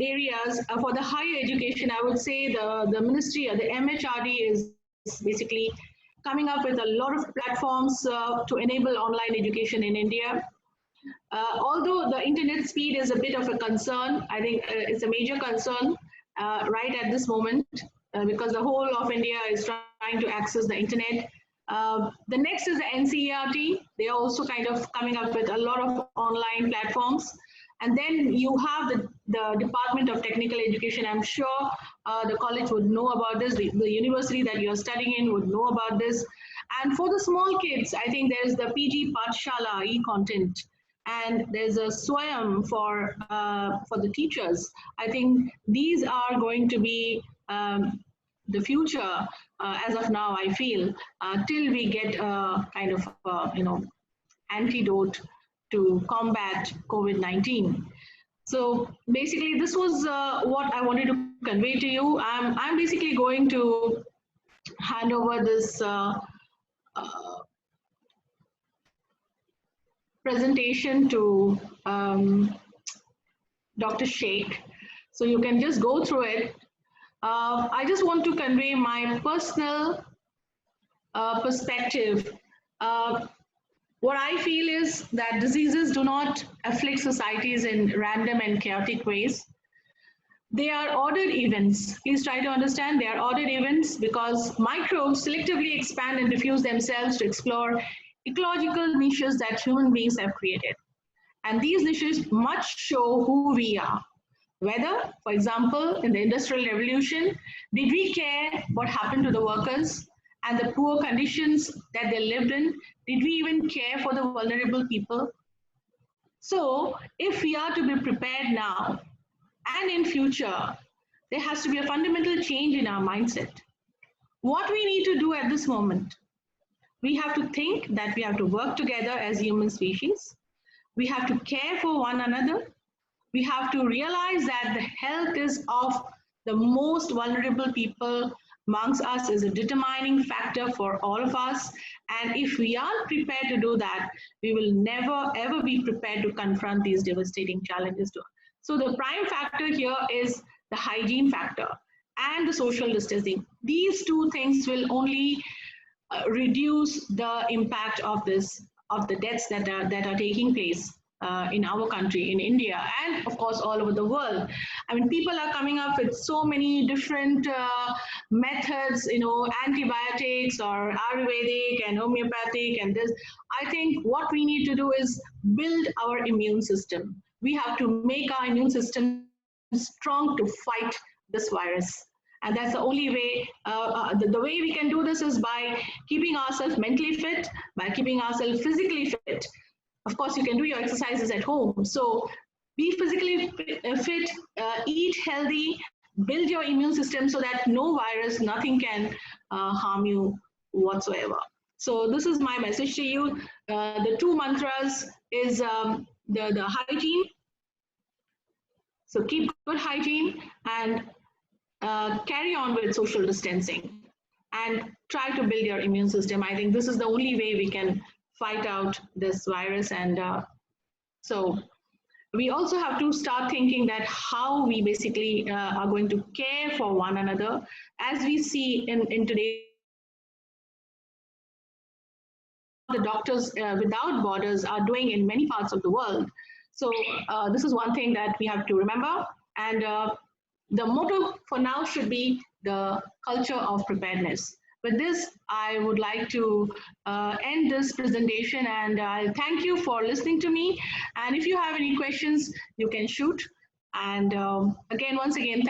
areas, for the higher education, I would say the ministry or the MHRD is basically coming up with a lot of platforms to enable online education in India. Although the internet speed is a bit of a concern, I think it's a major concern right at this moment, because the whole of India is trying to access the internet. The next is the NCERT. They are also kind of coming up with a lot of online platforms. And then you have the Department of Technical Education. I'm sure the college would know about this. The university that you're studying in would know about this. And for the small kids, I think there's the PG Pathshala e-content. And there's a Swayam for the teachers. I think these are going to be the future as of now, I feel, till we get a kind of, antidote to combat COVID-19. So basically, this was what I wanted to convey to you. I'm basically going to hand over this presentation to Dr. Sheikh. So you can just go through it. I just want to convey my personal perspective. What I feel is that diseases do not afflict societies in random and chaotic ways. They are ordered events. Please try to understand they are ordered events because microbes selectively expand and diffuse themselves to explore ecological niches that human beings have created. And these niches must show who we are. Whether, for example, in the Industrial Revolution, did we care what happened to the workers and the poor conditions that they lived in? Did we even care for the vulnerable people? So if we are to be prepared now and in future, there has to be a fundamental change in our mindset. What we need to do at this moment, we have to think that we have to work together as human species. We have to care for one another. We have to realize that the health is of the most vulnerable people amongst us is a determining factor for all of us. And if we aren't prepared to do that, we will never ever be prepared to confront these devastating challenges. So the prime factor here is the hygiene factor and the social distancing. These two things will only reduce the impact of the deaths that are taking place in our country, in India, and of course all over the world. I mean, people are coming up with so many different methods, antibiotics or Ayurvedic and homeopathic and this. I think what we need to do is build our immune system. We have to make our immune system strong to fight this virus. And that's the only way, the way we can do this is by keeping ourselves mentally fit, by keeping ourselves physically fit. Of course, you can do your exercises at home. So be physically fit, eat healthy, build your immune system so that no virus, nothing can harm you whatsoever. So this is my message to you. The two mantras is the hygiene. So keep good hygiene and carry on with social distancing and try to build your immune system. I think this is the only way we can fight out this virus. And so we also have to start thinking that how we basically are going to care for one another, as we see in today's the Doctors Without Borders are doing in many parts of the world. So this is one thing that we have to remember. And the motto for now should be the culture of preparedness. With this, I would like to end this presentation, and I'll thank you for listening to me. And if you have any questions, you can shoot. And again, once again,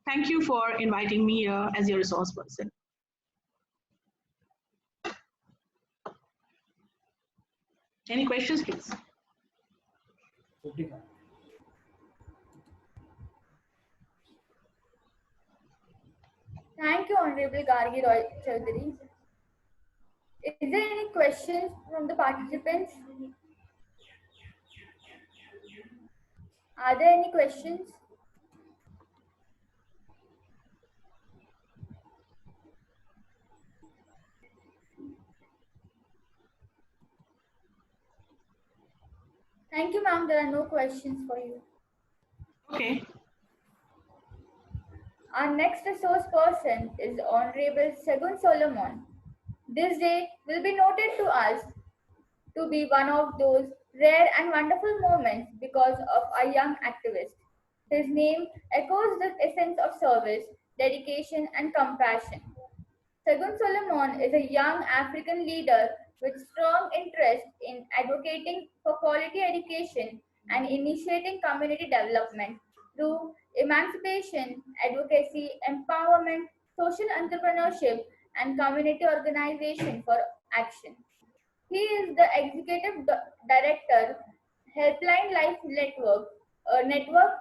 thank you for inviting me here as your resource person. Any questions, please? Thank you, Honorable Gargi Roy Chaudhary. Is there any questions from the participants? Are there any questions? Thank you, ma'am. There are no questions for you. Okay. Our next resource person is Honorable Segun Solomon. This day will be noted to us to be one of those rare and wonderful moments because of a young activist. His name echoes the essence of service, dedication, and compassion. Segun Solomon is a young African leader with strong interest in advocating for quality education and initiating community development through emancipation, advocacy, empowerment, social entrepreneurship, and community organization for action. He is the executive director, Helpline Life Network, a network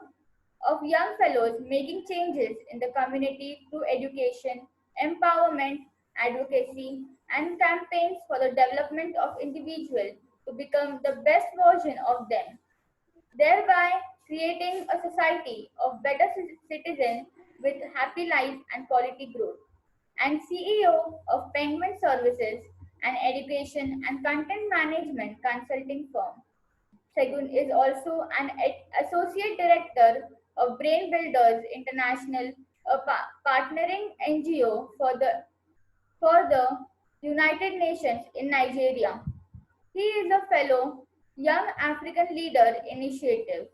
of young fellows making changes in the community through education, empowerment, advocacy, and campaigns for the development of individuals to become the best version of them, thereby creating a society of better citizens with happy life and quality growth. And CEO of Penguin Services, an education and content management consulting firm. Segun is also an associate director of Brain Builders International, a partnering NGO for the United Nations in Nigeria. He is a fellow Young African Leader Initiative,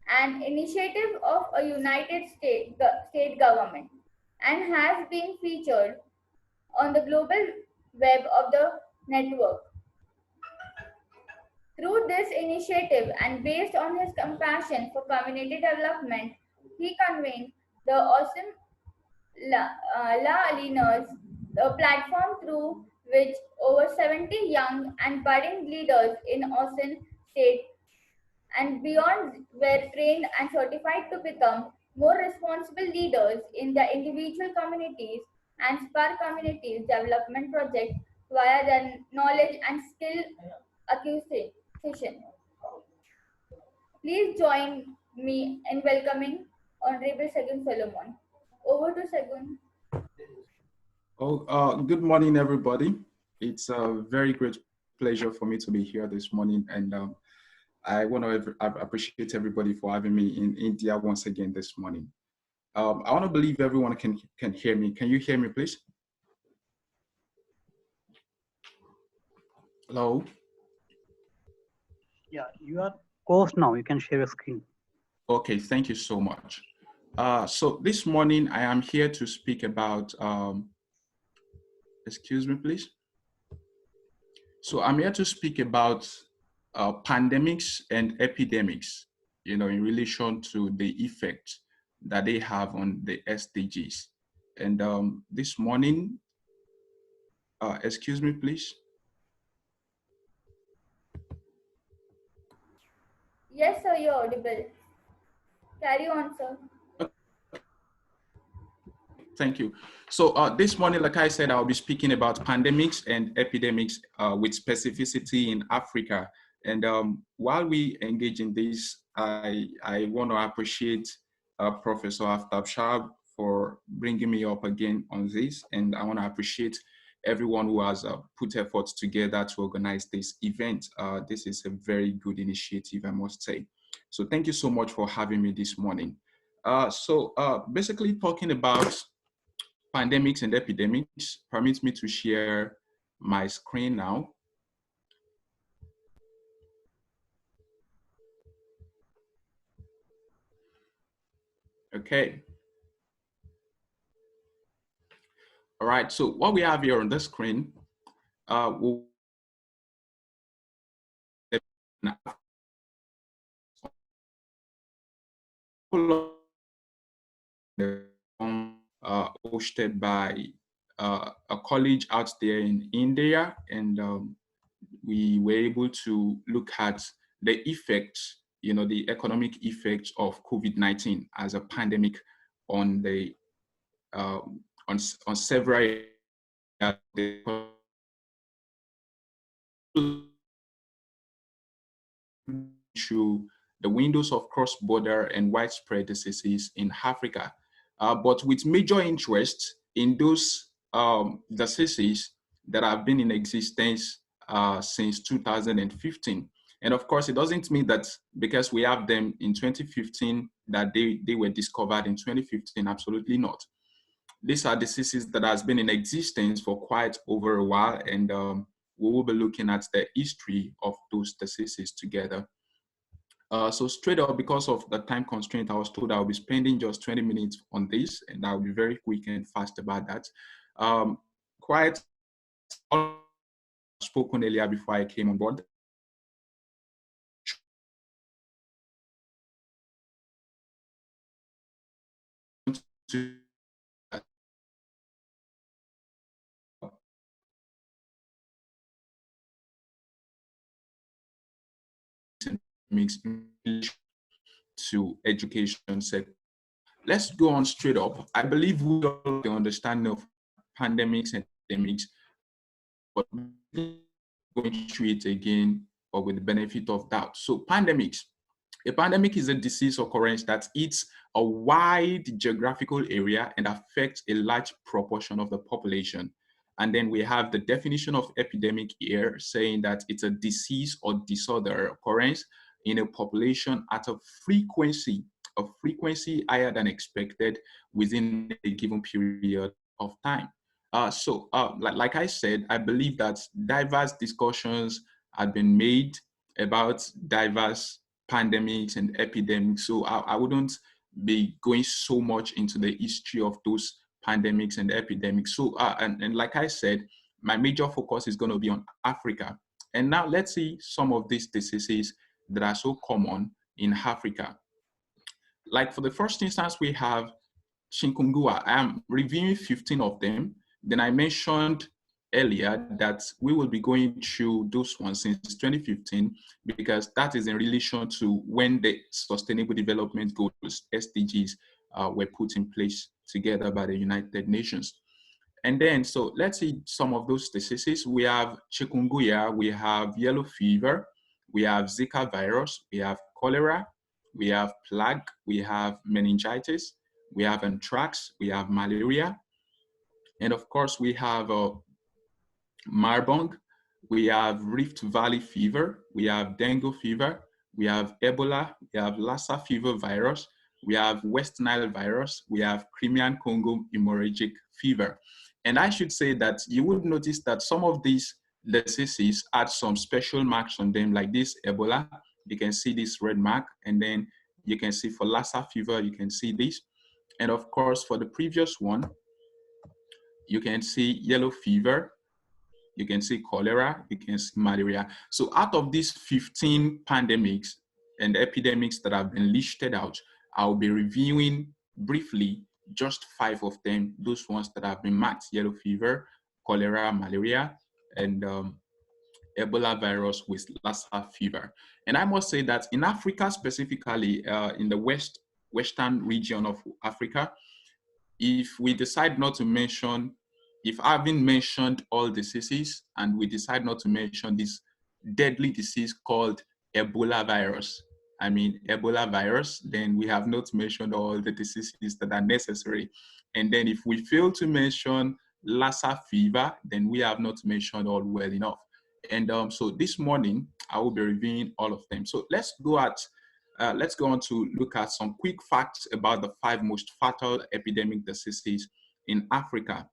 an initiative of a United State government, and has been featured on the global web of the network. Through this initiative and based on his compassion for community development, he convened the awesome La Alinas, a platform through which over 70 young and budding leaders in Austin State and beyond were trained and certified to become more responsible leaders in their individual communities and spur communities development projects via their knowledge and skill acquisition. Please join me in welcoming Honorable Segun Solomon. Over to Segun. Good morning, everybody. It's a very great pleasure for me to be here this morning, and I want to appreciate everybody for having me in India once again this morning. I want to believe everyone can hear me. Can you hear me, please? Hello? Yeah, you are host now. You can share your screen. Okay, thank you so much. So this morning I am here to speak about, excuse me, please. So I'm here to speak about pandemics and epidemics, you know, in relation to the effect that they have on the SDGs. And this morning, excuse me, please. Yes, sir, you're audible. Carry on, sir. Thank you. So this morning, like I said, I'll be speaking about pandemics and epidemics with specificity in Africa. And while we engage in this, I want to appreciate Professor Aftab Shab for bringing me up again on this. And I want to appreciate everyone who has put efforts together to organize this event. This is a very good initiative, I must say. So thank you so much for having me this morning. Basically talking about pandemics and epidemics, permits me to share my screen now. Okay. All right, so what we have here on the screen, we'll hosted by a college out there in India, and we were able to look at the effects, you know, the economic effects of COVID-19 as a pandemic on the on several through the windows of cross-border and widespread diseases in Africa, but with major interest in those diseases that have been in existence since 2015. And of course, it doesn't mean that because we have them in 2015 that they were discovered in 2015, absolutely not. These are diseases that has been in existence for quite over a while, and we will be looking at the history of those diseases together. So straight up, because of the time constraint, I was told I'll be spending just 20 minutes on this, and I'll be very quick and fast about that. Quite spoken earlier before I came on board. Mix to education sector. Let's go on straight up. I believe we all have the understanding of pandemics and epidemics, but going through it again, or with the benefit of doubt. So pandemics. A pandemic is a disease occurrence that hits a wide geographical area and affects a large proportion of the population. And then we have the definition of epidemic here, saying that it's a disease or disorder occurrence in a population at a frequency higher than expected within a given period of time. Like I said, I believe that diverse discussions have been made about diverse pandemics and epidemics. So I wouldn't be going so much into the history of those pandemics and epidemics. So, and like I said, my major focus is going to be on Africa. And now let's see some of these diseases that are so common in Africa. Like for the first instance, we have chikungunya. I am reviewing 15 of them. Then I mentioned earlier that we will be going through those ones since 2015, because that is in relation to when the Sustainable Development Goals, SDGs, were put in place together by the United Nations. And then, so let's see some of those diseases. We have chikungunya, we have yellow fever, we have Zika virus, we have cholera, we have plague, we have meningitis, we have anthrax, we have malaria, and of course we have Marburg, we have Rift Valley fever, we have dengue fever, we have Ebola, we have Lassa fever virus, we have West Nile virus, we have Crimean Congo hemorrhagic fever. And I should say that you would notice that some of these diseases had some special marks on them, like this Ebola. You can see this red mark, and then you can see for Lassa fever, you can see this. And of course, for the previous one, you can see yellow fever, you can see cholera, you can see malaria. So out of these 15 pandemics and epidemics that have been listed out, I'll be reviewing briefly just 5 of them, those ones that have been marked: yellow fever, cholera, malaria, and Ebola virus with Lassa fever. And I must say that in Africa specifically, in the western region of Africa, if we decide not to mention, if having mentioned all diseases and we decide not to mention this deadly disease called Ebola virus, Ebola virus, then we have not mentioned all the diseases that are necessary. And then if we fail to mention Lassa fever, then we have not mentioned all well enough. And so this morning, I will be reviewing all of them. So let's go on to look at some quick facts about the 5 most fatal epidemic diseases in Africa.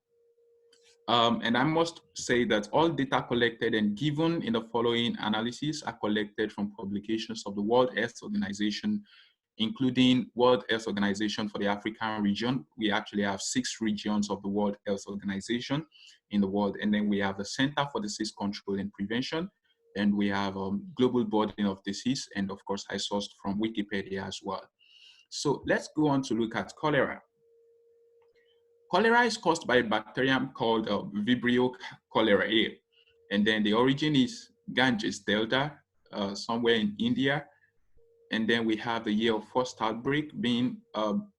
And I must say that all data collected and given in the following analysis are collected from publications of the World Health Organization, including World Health Organization for the African region. We actually have 6 regions of the World Health Organization in the world. And then we have the Center for Disease Control and Prevention, and we have Global Burden of Disease. And of course, I sourced from Wikipedia as well. So let's go on to look at cholera. Cholera is caused by a bacterium called Vibrio cholerae. And then the origin is Ganges Delta, somewhere in India. And then we have the year of first outbreak being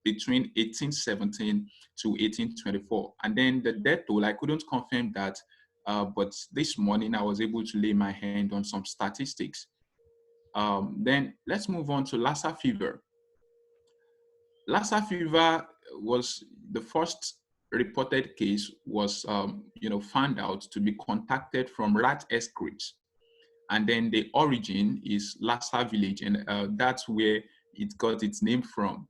between 1817 to 1824. And then the death toll, I couldn't confirm that, but this morning I was able to lay my hand on some statistics. Then let's move on to Lassa fever. Lassa fever was the first reported case was found out to be contacted from rat excretes. And then the origin is Lassa village, and that's where it got its name from.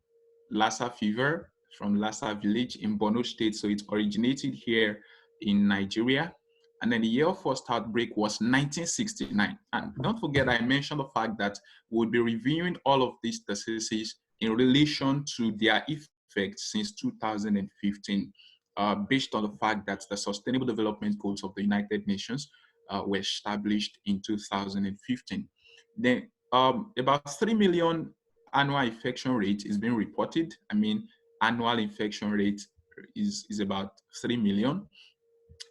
Lassa fever from Lassa village in Borno State. So it originated here in Nigeria. And then the year of first outbreak was 1969. And don't forget, I mentioned the fact that we'll be reviewing all of these diseases in relation to their effects since 2015, based on the fact that the Sustainable Development Goals of the United Nations were established in 2015. Then about 3 million annual infection rate is being reported. Annual infection rate is about 3 million.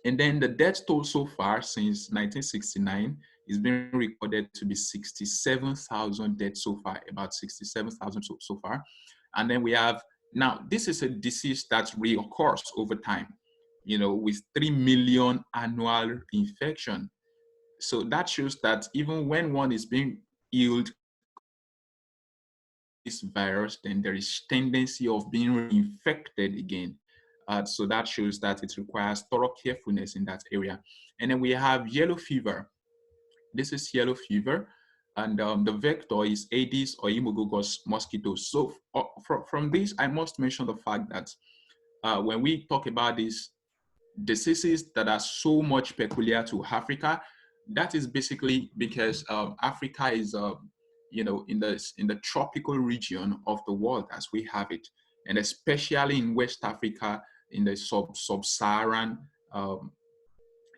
And then the death toll so far since 1969 is being recorded to be 67,000 deaths so far, about 67,000 so far. And then we have, now this is a disease that reoccurs over time, with 3 million annual infection. So that shows that even when one is being healed this virus, then there is tendency of being reinfected again. So that shows that it requires thorough carefulness in that area. And then we have yellow fever. This is yellow fever, and the vector is Aedes or Haemophilus mosquitoes. So from this, I must mention the fact that when we talk about these diseases that are so much peculiar to Africa, that is basically because Africa is, in the tropical region of the world as we have it, and especially in West Africa, in the sub-Saharan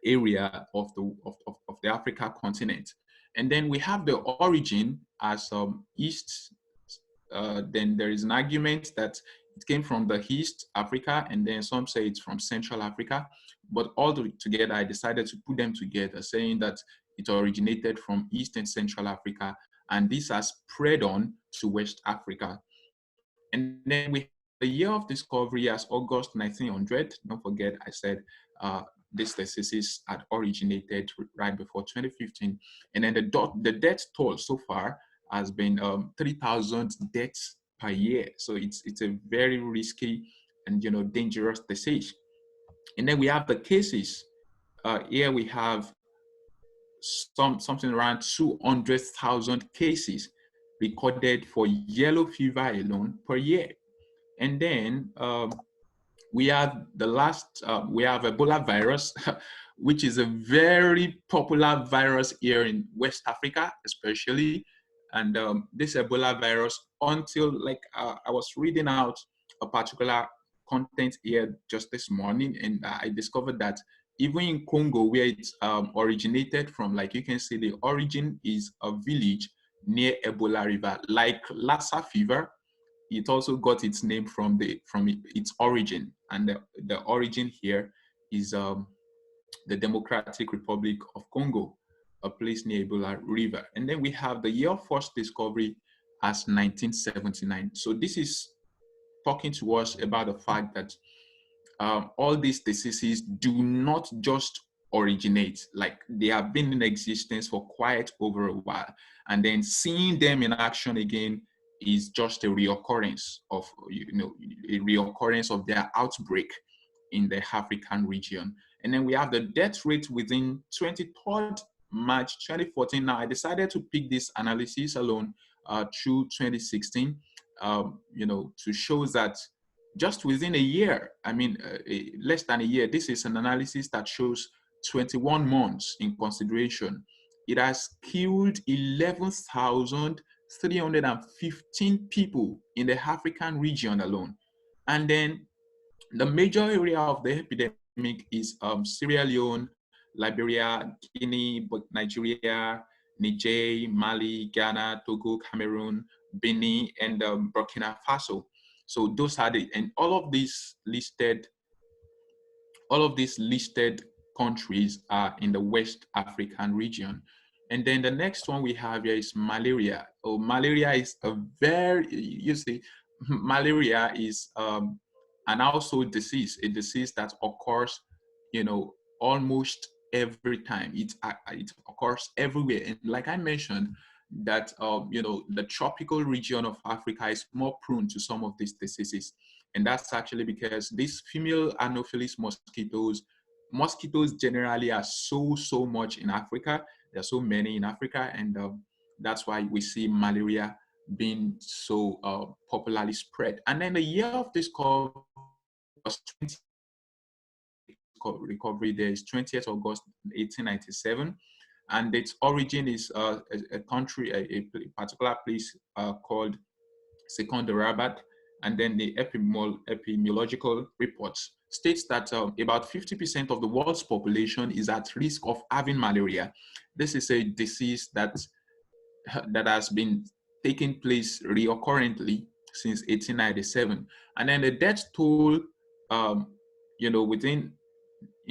area of the Africa continent. And then we have the origin as East. Then there is an argument that it came from the East Africa, and then some say it's from Central Africa. But all together, I decided to put them together, saying that it originated from East and Central Africa, and this has spread on to West Africa. And then we have the year of discovery as August 1900. Don't forget, I said this disease had originated right before 2015. And then the death toll so far has been 3,000 deaths per year. So it's a very risky and dangerous disease. And then we have the cases. Here we have something around 200,000 cases recorded for yellow fever alone per year. And then we have we have Ebola virus, which is a very popular virus here in West Africa, especially. And this Ebola virus, until I was reading out a particular content here just this morning, and I discovered that even in Congo, where it originated from, like you can see, the origin is a village near Ebola River, like Lassa fever. It also got its name from its origin, and the origin here is the Democratic Republic of Congo, a place near Ebola River. And then we have the year of first discovery as 1979. So this is talking to us about the fact that all these diseases do not just originate, like they have been in existence for quite over a while, and then seeing them in action again is just a reoccurrence of their outbreak in the African region. And then we have the death rate within 23rd March 2014. Now I decided to pick this analysis alone through 2016, to show that just within a year, less than a year, this is an analysis that shows 21 months in consideration. It has killed 11,315 people in the African region alone. And then the major area of the epidemic is Sierra Leone, Liberia, Guinea, Nigeria, Niger, Mali, Ghana, Togo, Cameroon, Benin, and Burkina Faso. So those are and all of these listed countries are in the West African region. And then the next one we have here is malaria. Oh, malaria is malaria is an household disease, a disease that occurs, almost every time. It occurs everywhere. And like I mentioned, that the tropical region of Africa is more prone to some of these diseases. And that's actually because these female Anopheles mosquitoes generally are so much in Africa. There are so many in Africa, and that's why we see malaria being so popularly spread. And then the year of discovery was recovery there is 20th August 1897. And its origin is a country, a particular place called Secunderabat. And then the epidemiological reports states that about 50% of the world's population is at risk of having malaria. This is a disease that has been taking place recurrently since 1897. And then the death toll, in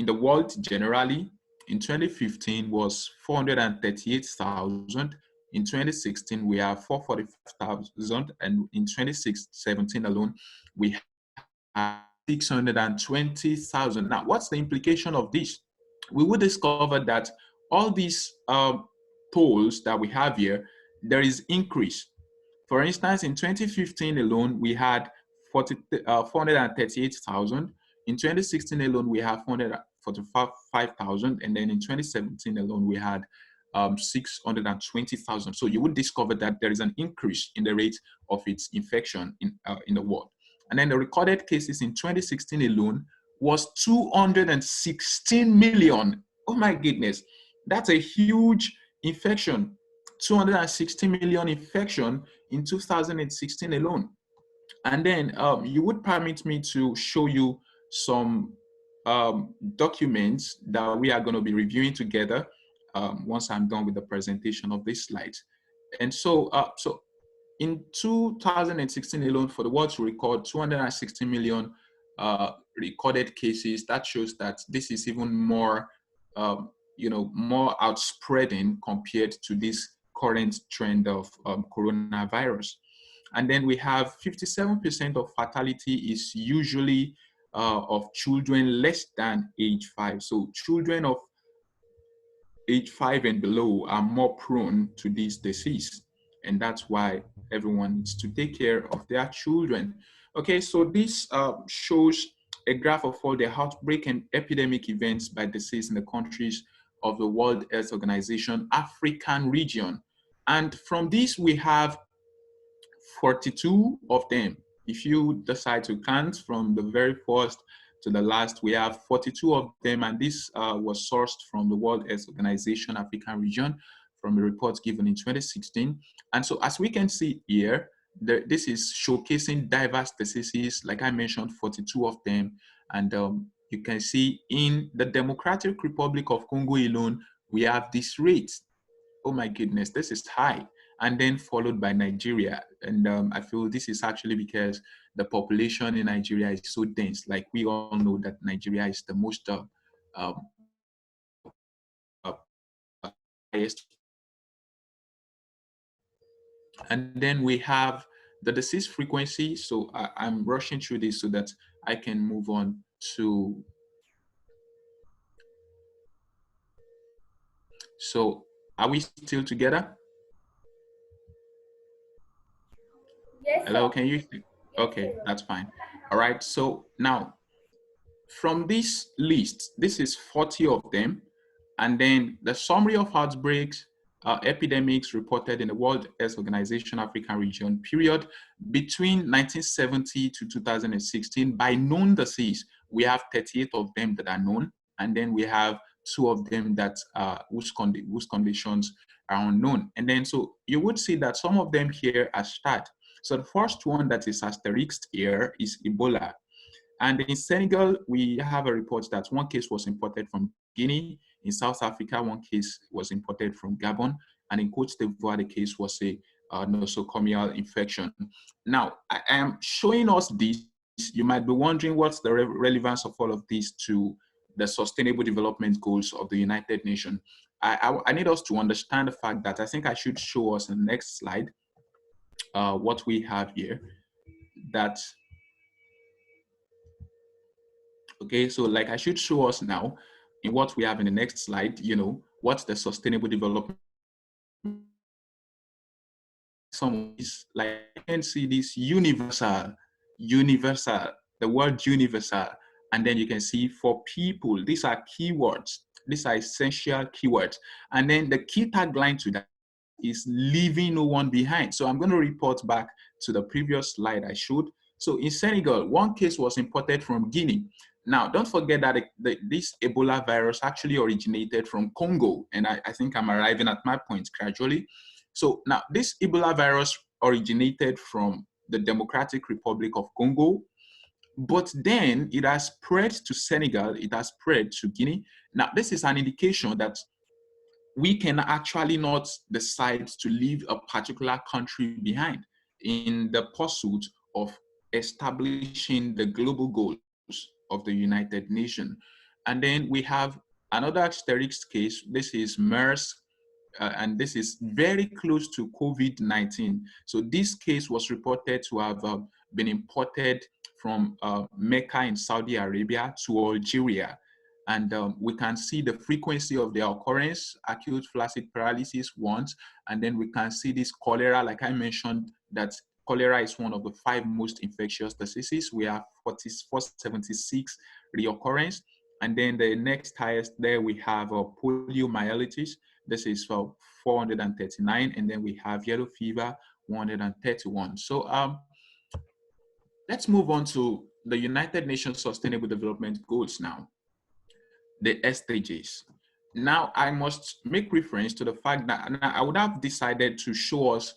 the world generally, in 2015 was 438,000. In 2016, we have 445,000. And in 2017 alone, we have 620,000. Now, what's the implication of this? We will discover that all these tolls that we have here, there is increase. For instance, in 2015 alone, we had 438,000. In 2016 alone, we have 445,000. And then in 2017 alone, we had 620,000. So you would discover that there is an increase in the rate of its infection in the world. And then the recorded cases in 2016 alone was 216 million. Oh my goodness, that's a huge infection. 260 million infection in 2016 alone. And then you would permit me to show you some documents that we are going to be reviewing together once I'm done with the presentation of these slides. And so, in 2016 alone, for the world to record 260 million recorded cases, that shows that this is even more, more outspreading compared to this current trend of coronavirus. And then we have 57% of fatality is usually of children less than age 5. So children of age 5 and below are more prone to this disease. And that's why everyone needs to take care of their children. Okay, so this shows a graph of all the outbreak and epidemic events by disease in the countries of the World Health Organization African region. And from this, we have 42 of them. If you decide to count from the very first to the last, we have 42 of them, and this was sourced from the World Health Organization African region from a report given in 2016. And so as we can see here, this is showcasing diverse diseases, like I mentioned, 42 of them. And you can see in the Democratic Republic of Congo alone, we have this rate. Oh my goodness, this is high. And then followed by Nigeria. And I feel this is actually because the population in Nigeria is so dense. Like we all know that Nigeria is the most highest. And then we have the disease frequency. So I'm rushing through this so that I can move on to. So are we still together? Yes, Hello, sir. can you? Okay, that's fine. All right, so now from this list, this is 40 of them. And then the summary of outbreaks, epidemics reported in the World Health Organization African region period between 1970 to 2016 by known disease. We have 38 of them that are known, and then we have 2 of them that whose conditions are unknown. And then so you would see that some of them here are start. So the first one that is asterisked here is Ebola. And in Senegal, we have a report that 1 case was imported from Guinea. In South Africa, 1 case was imported from Gabon. And in Côte d'Ivoire, the case was a nosocomial infection. Now, I am showing us this. You might be wondering what's the relevance of all of this to the Sustainable Development Goals of the United Nations. I need us to understand the fact that I think I should show us in the next slide what we have here. That okay, so like I should show us now in what we have in the next slide, what the Sustainable Development. Some is like you can see this universal, the word universal, and then you can see for people, these are keywords, these are essential keywords. And then the key tagline to that is leaving no one behind. So I'm going to report back to the previous slide I showed. So in Senegal, 1 case was imported from Guinea. Now, don't forget that this Ebola virus actually originated from Congo. And I think I'm arriving at my point gradually. So now this Ebola virus originated from the Democratic Republic of Congo, but then it has spread to Senegal, it has spread to Guinea. Now, this is an indication that we can actually not decide to leave a particular country behind in the pursuit of establishing the global goals of the United Nations. And then we have another asterisk case. This is MERS, and this is very close to COVID-19. So this case was reported to have been imported from Mecca in Saudi Arabia to Algeria. And we can see the frequency of their occurrence, acute flaccid paralysis once, and then we can see this cholera, like I mentioned, that cholera is one of the 5 most infectious diseases. We have 476 reoccurrence. And then the next highest there, we have poliomyelitis. This is for 439. And then we have yellow fever, 131. So let's move on to the United Nations Sustainable Development Goals now, the SDGs. Now, I must make reference to the fact that I would have decided to show us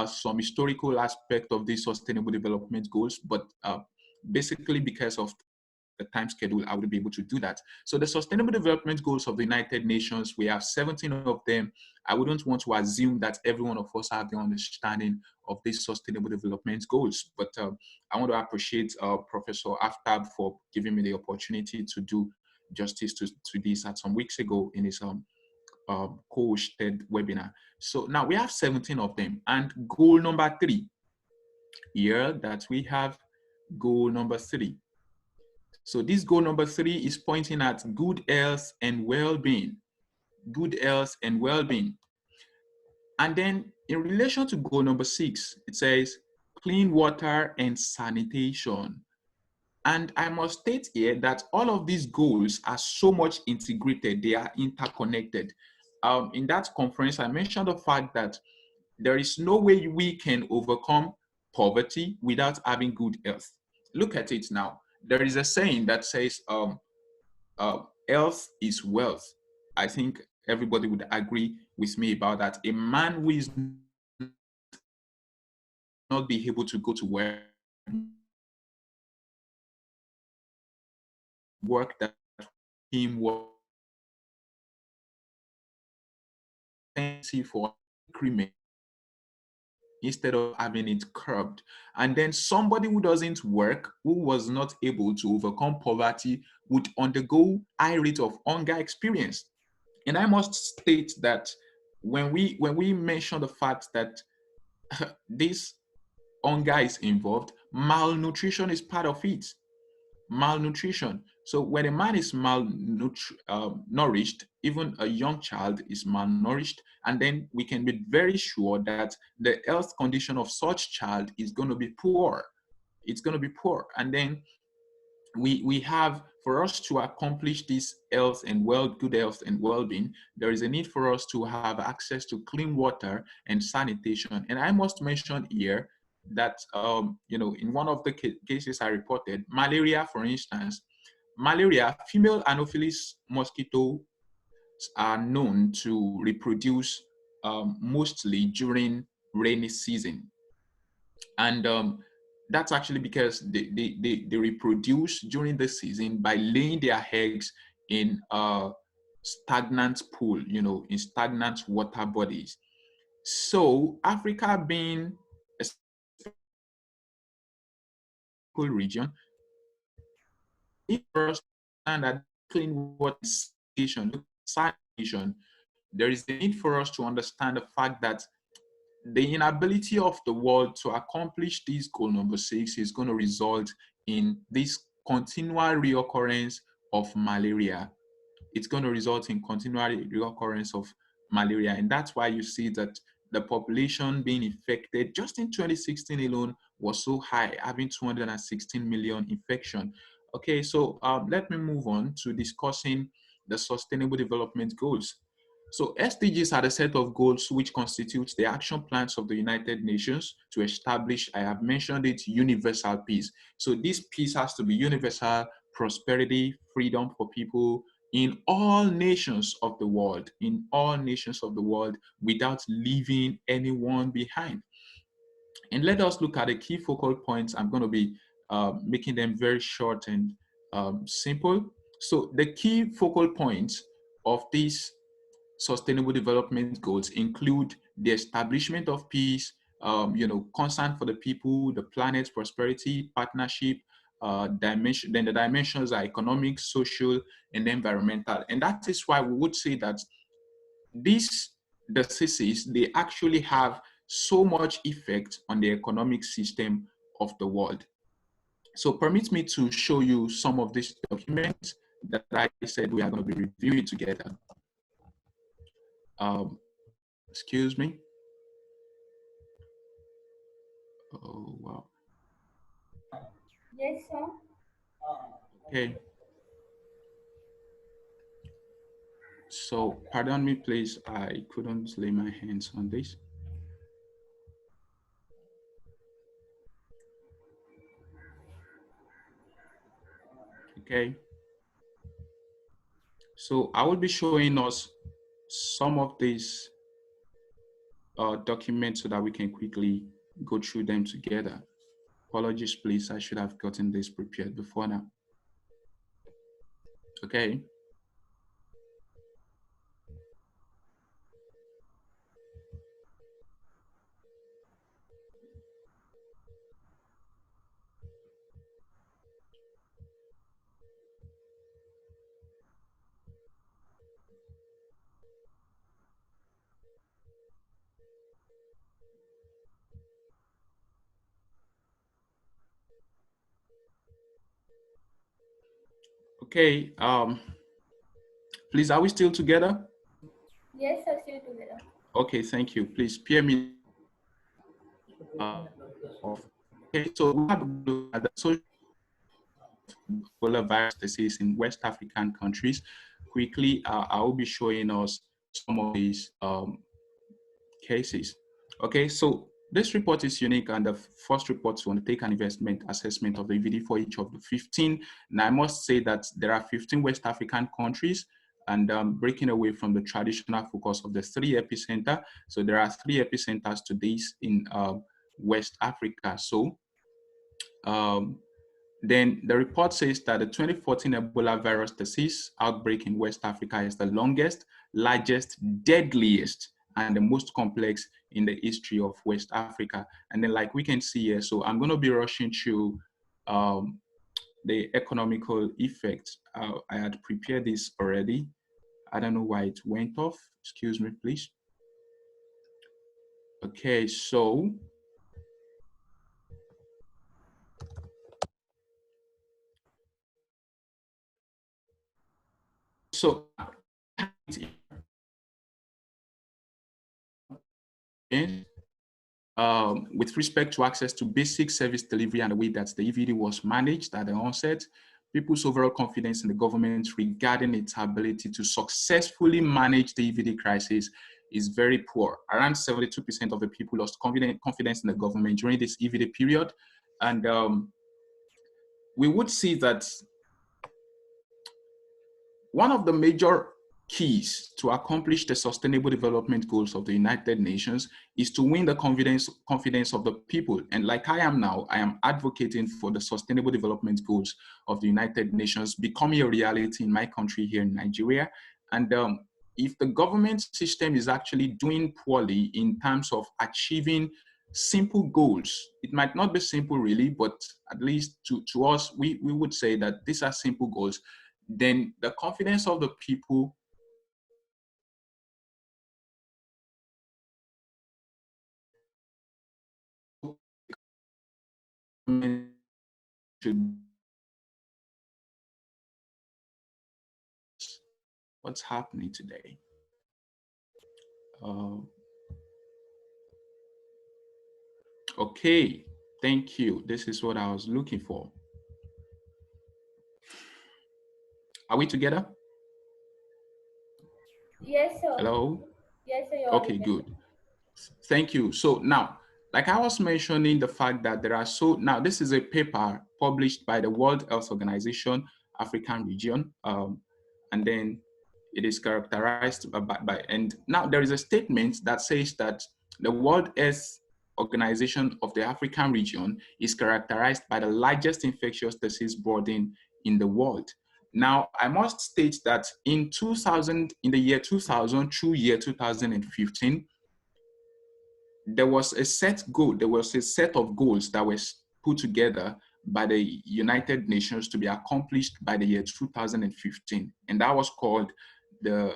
some historical aspect of these Sustainable Development Goals, but basically because of the time schedule, I would be able to do that. So the Sustainable Development Goals of the United Nations, we have 17 of them. I wouldn't want to assume that every one of us have the understanding of these Sustainable Development Goals, but I want to appreciate Professor Aftab for giving me the opportunity to do justice to this at some weeks ago in his co-hosted webinar. So now we have 17 of them, and goal number 3 here that we have goal number 3. So this goal number 3 is pointing at good health and well-being, good health and well-being. And then in relation to goal number 6, it says clean water and sanitation. And I must state here that all of these goals are so much integrated, they are interconnected. In that conference, I mentioned the fact that there is no way we can overcome poverty without having good health. Look at it now. There is a saying that says, health is wealth. I think everybody would agree with me about that. A man who is not be able to go to work that him work for increment instead of having it curbed. And then somebody who doesn't work, who was not able to overcome poverty, would undergo high rate of hunger experience. And I must state that when we mention the fact that this hunger is involved, malnutrition is part of it. Malnutrition. So when a man is malnourished, even a young child is malnourished, and then we can be very sure that the health condition of such child is going to be poor. It's going to be poor. And then we have, for us to accomplish this good health and well-being, there is a need for us to have access to clean water and sanitation. And I must mention here that, in one of the cases I reported, malaria, for instance, female Anopheles mosquitoes are known to reproduce mostly during rainy season. And that's actually because they reproduce during the season by laying their eggs in a stagnant pool, in stagnant water bodies. So Africa being a region, for us to understand that clean water sanitation, there is a need for us to understand the fact that the inability of the world to accomplish this goal number 6 is going to result in this continual reoccurrence of malaria. It's going to result in continual reoccurrence of malaria. And that's why you see that the population being infected just in 2016 alone was so high, having 216 million infection. Okay, so let me move on to discussing the Sustainable Development Goals. So SDGs are the set of goals which constitutes the action plans of the United Nations to establish, I have mentioned it, universal peace. So this peace has to be universal, prosperity, freedom for people in all nations of the world, without leaving anyone behind. And let us look at the key focal points. I'm going to be making them very short and simple. So the key focal points of these Sustainable Development Goals include the establishment of peace, concern for the people, the planet's prosperity, partnership, dimension. Then the dimensions are economic, social, and environmental. And that is why we would say that these diseases, they actually have so much effect on the economic system of the world. So permit me to show you some of these documents that I said we are going to be reviewing together. Excuse me. Oh, wow. Yes, sir. Okay. So, pardon me, please. I couldn't lay my hands on this. Okay. So, I will be showing us some of these documents so that we can quickly go through them together. Apologies, please. I should have gotten this prepared before now. Okay. Okay. Please, are we still together? Yes, sir, still together. Okay, thank you. Please spare me. Okay, so we have the social virus disease in West African countries. Quickly, I will be showing us some of these cases. Okay, so this report is unique, and the first report to undertake an investment assessment of the EVD for each of the 15. And I must say that there are 15 West African countries, and breaking away from the traditional focus of the 3 epicenter. So there are 3 epicenters to this in West Africa. So then the report says that the 2014 Ebola virus disease outbreak in West Africa is the longest, largest, deadliest, and the most complex in the history of West Africa. And then, like we can see here, so I'm going to be rushing through the economical effects. I had prepared this already. I don't know why it went off. Excuse me, please. Okay, so with respect to access to basic service delivery and the way that the EVD was managed at the onset, people's overall confidence in the government regarding its ability to successfully manage the EVD crisis is very poor. Around 72% of the people lost confidence in the government during this EVD period. And we would see that one of the major keys to accomplish the Sustainable Development Goals of the United Nations is to win the confidence of the people. And like I am now, I am advocating for the Sustainable Development Goals of the United Nations becoming a reality in my country here in Nigeria. And if the government system is actually doing poorly in terms of achieving simple goals, it might not be simple really, but at least to us, we would say that these are simple goals, then the confidence of the people should. What's happening today? Okay, thank you. This is what I was looking for. Are we together? Yes, sir. Hello? Yes, sir. Okay, good. Thank you. So now, like I was mentioning, the fact that there are now this is a paper published by the World Health Organization, African region, and then it is characterized by, and now there is a statement that says that the World Health Organization of the African region is characterized by the largest infectious disease burden in the world. Now, I must state that in the year 2000 through year 2015, there was a set of goals that was put together by the United Nations to be accomplished by the year 2015. And that was called the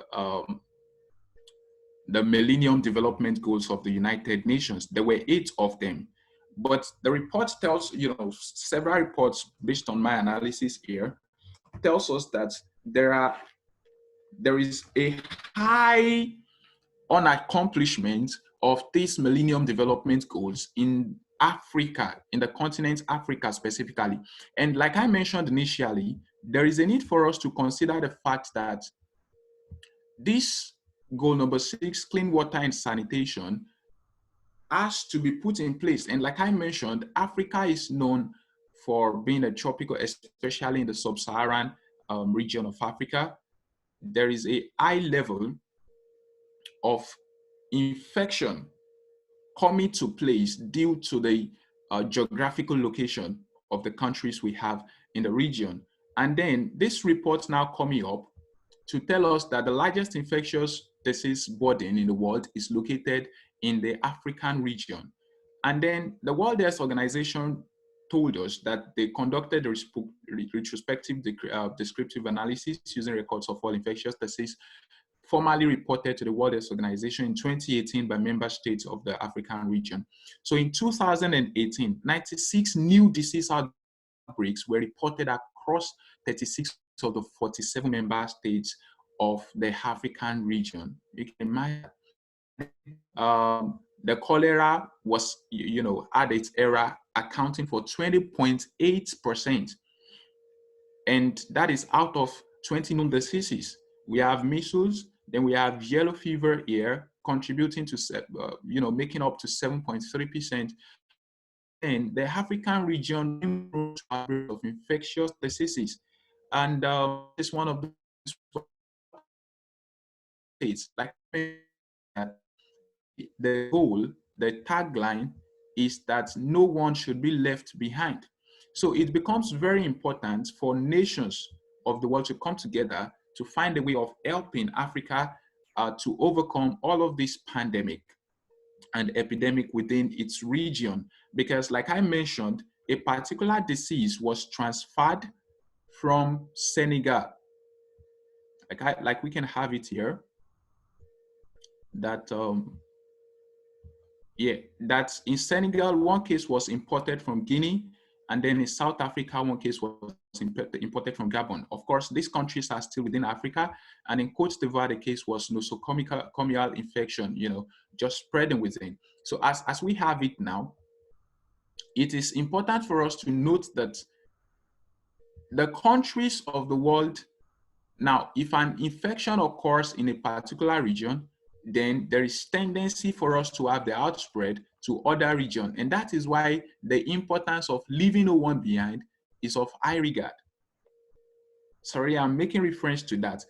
Millennium Development Goals of the United Nations. There were 8 of them. But the report tells, several reports based on my analysis here, tells us that there is a high on accomplishment of these Millennium Development Goals in Africa, in the continent Africa specifically. And like I mentioned initially, there is a need for us to consider the fact that this goal number 6, clean water and sanitation, has to be put in place. And like I mentioned, Africa is known for being a tropical, especially in the sub-Saharan region of Africa. There is a high level of infection coming to place due to the geographical location of the countries we have in the region. And then this report now coming up to tell us that the largest infectious disease burden in the world is located in the African region. And then the World Health Organization told us that they conducted a retrospective descriptive analysis using records of all infectious disease formally reported to the World Health Organization in 2018 by member states of the African region. So in 2018, 96 new disease outbreaks were reported across 36 of the 47 member states of the African region. You can imagine. The cholera was, at its era, accounting for 20.8%. And that is out of 20 known diseases. We have measles, then we have yellow fever here, contributing to, making up to 7.3%. And the African region of infectious diseases. And it's one of the states, like the goal, the tagline is that no one should be left behind. So it becomes very important for nations of the world to come together to find a way of helping Africa to overcome all of this pandemic and epidemic within its region. Because like I mentioned, a particular disease was transferred from Senegal. Like we can have it here, that that in Senegal, one case was imported from Guinea, and then in South Africa, one case was imported from Gabon. Of course, these countries are still within Africa, and in Côte d'Ivoire, the case was nosocomial infection, just spreading within. So as we have it now, it is important for us to note that the countries of the world, now, if an infection occurs in a particular region, then there is tendency for us to have the outspread to other regions. And that is why the importance of leaving no one behind is of high regard. Sorry, I'm making reference to that.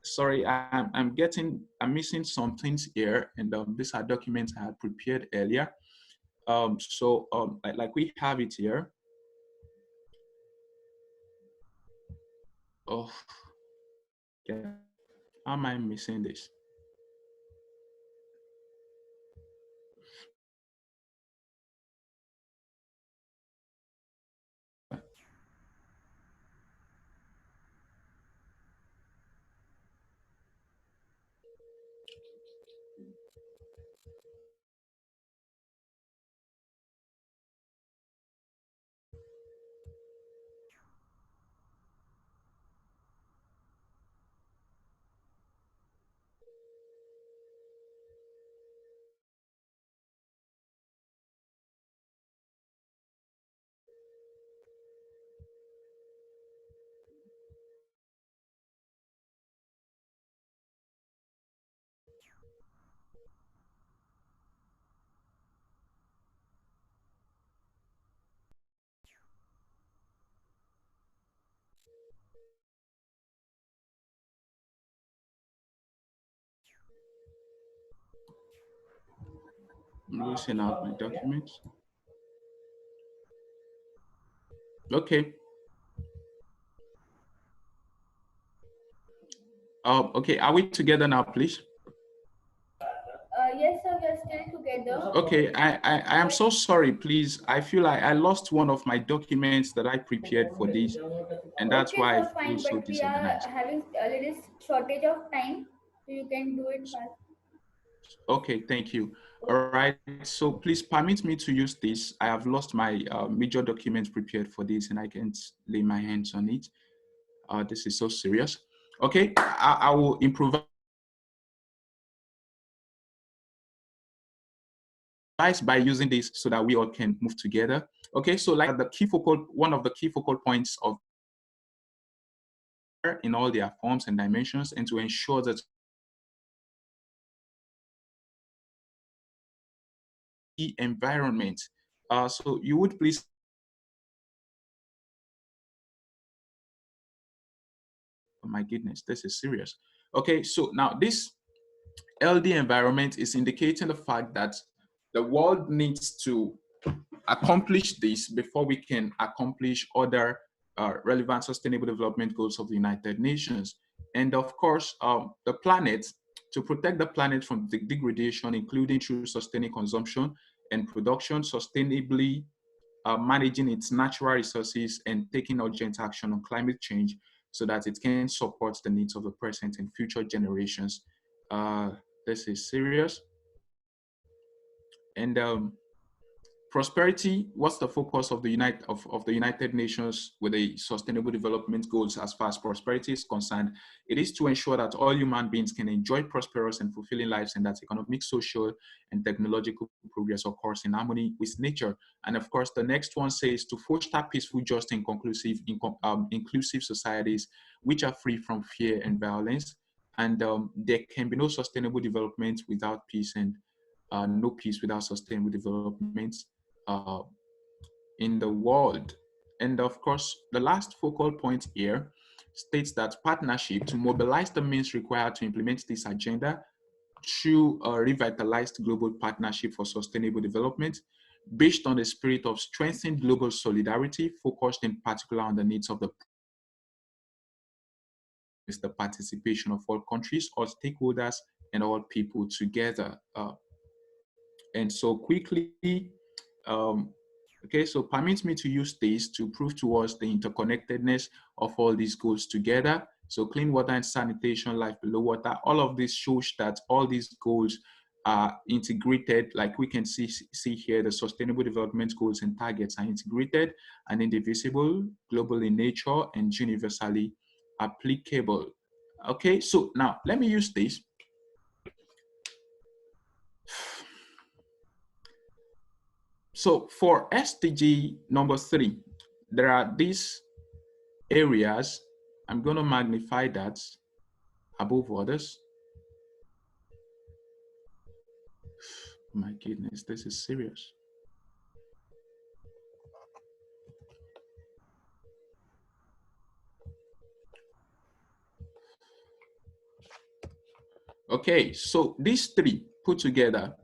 Sorry, I'm missing some things here, and these are documents I had prepared earlier. Like we have it here. Oh, yeah. How am I missing this? I'm losing out my documents. Okay. Okay, are we together now, please? Yes, sir, we are still together. Okay, I am so sorry, please. I feel like I lost one of my documents that I prepared for this, and that's Okay, why so I feel fine, so but we are disorganized. having a little shortage of time, so you can do it fast. Okay, thank you. All right, so please permit me to use this. I have lost my major documents prepared for this, and I can't lay my hands on it. This is so serious. Okay, I will improvise by using this so that we all can move together. Okay, so like one of the key focal points of in all their forms and dimensions, and to ensure that the environment. So you would please. Oh my goodness, this is serious. Okay, so now this LD environment is indicating the fact that the world needs to accomplish this before we can accomplish other relevant sustainable development goals of the United Nations. And of course, the planet, to protect the planet from the degradation, including through sustaining consumption and production, sustainably managing its natural resources, and taking urgent action on climate change so that it can support the needs of the present and future generations. This is serious. And prosperity, what's the focus of the United Nations with the Sustainable Development Goals as far as prosperity is concerned? It is to ensure that all human beings can enjoy prosperous and fulfilling lives, and that economic, social, and technological progress occurs in harmony with nature. And of course, the next one says to foster peaceful, just, and inclusive societies which are free from fear and violence. And there can be no sustainable development without peace, and no peace without sustainable development in the world. And of course, the last focal point here states that partnership to mobilize the means required to implement this agenda through a revitalized global partnership for sustainable development based on the spirit of strengthened global solidarity, focused in particular on the needs of the participation of all countries, all stakeholders, and all people together. And so quickly, okay, so permit me to use this to prove to us the interconnectedness of all these goals together. So clean water and sanitation, life below water, all of this shows that all these goals are integrated. Like we can see here, the sustainable development goals and targets are integrated and indivisible, global in nature, and universally applicable. Okay, so now let me use this. So for SDG number 3, there are these areas. I'm going to magnify that above others. My goodness, this is serious. Okay, so these 3 put together: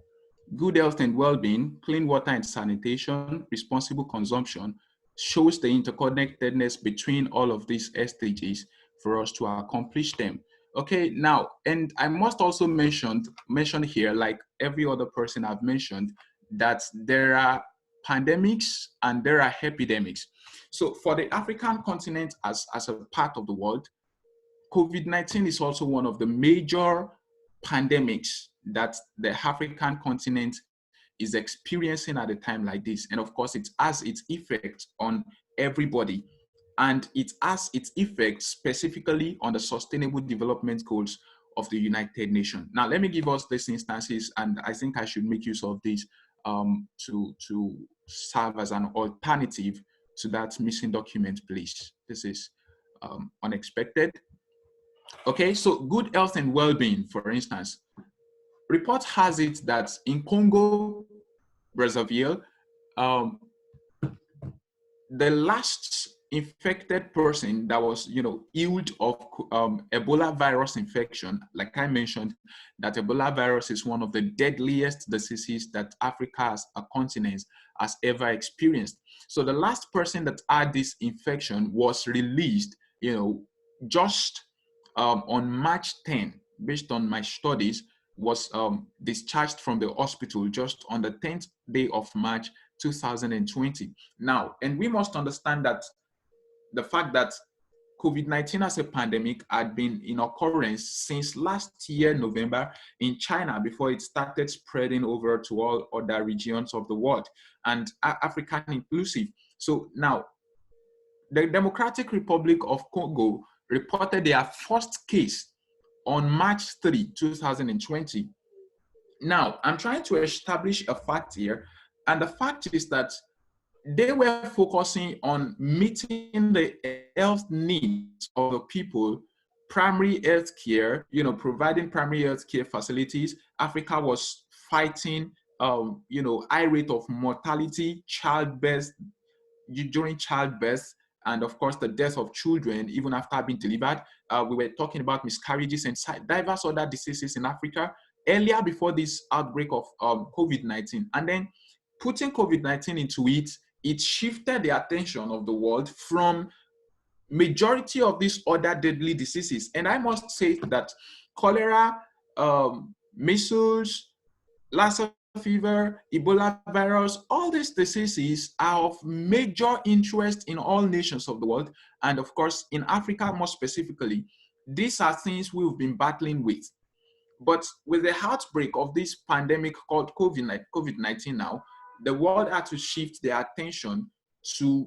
good health and well-being, clean water and sanitation, responsible consumption, shows the interconnectedness between all of these SDGs for us to accomplish them. Okay, now, and I must also mention here, like every other person I've mentioned, that there are pandemics and there are epidemics. So for the African continent as a part of the world, COVID-19 is also one of the major pandemics that the African continent is experiencing at a time like this. And of course, it has its effect on everybody. And it has its effect specifically on the Sustainable Development Goals of the United Nations. Now, let me give us these instances, and I think I should make use of this to serve as an alternative to that missing document, please. This is unexpected. Okay, so good health and well-being, for instance. Report has it that in Congo, Brazzaville, the last infected person that was, healed of Ebola virus infection, like I mentioned, that Ebola virus is one of the deadliest diseases that Africa as a continent has ever experienced. So the last person that had this infection was released, just on March 10, based on my studies, was discharged from the hospital just on the 10th day of March 2020. Now, and we must understand that the fact that COVID-19 as a pandemic had been in occurrence since last year, November, in China, before it started spreading over to all other regions of the world, and African inclusive. So now, the Democratic Republic of Congo reported their first case on March 3, 2020. Now, I'm trying to establish a fact here, and the fact is that they were focusing on meeting the health needs of the people, primary health care, providing primary health care facilities. Africa was fighting, high rate of mortality, childbirth, during childbirth, and of course the death of children even after being delivered. We were talking about miscarriages and diverse other diseases in Africa earlier before this outbreak of COVID-19. And then putting COVID-19 into it, it shifted the attention of the world from majority of these other deadly diseases. And I must say that cholera, measles, Lassa fever, Ebola virus, all these diseases are of major interest in all nations of the world. And of course, in Africa more specifically, these are things we've been battling with. But with the outbreak of this pandemic called COVID-19 now, the world had to shift their attention to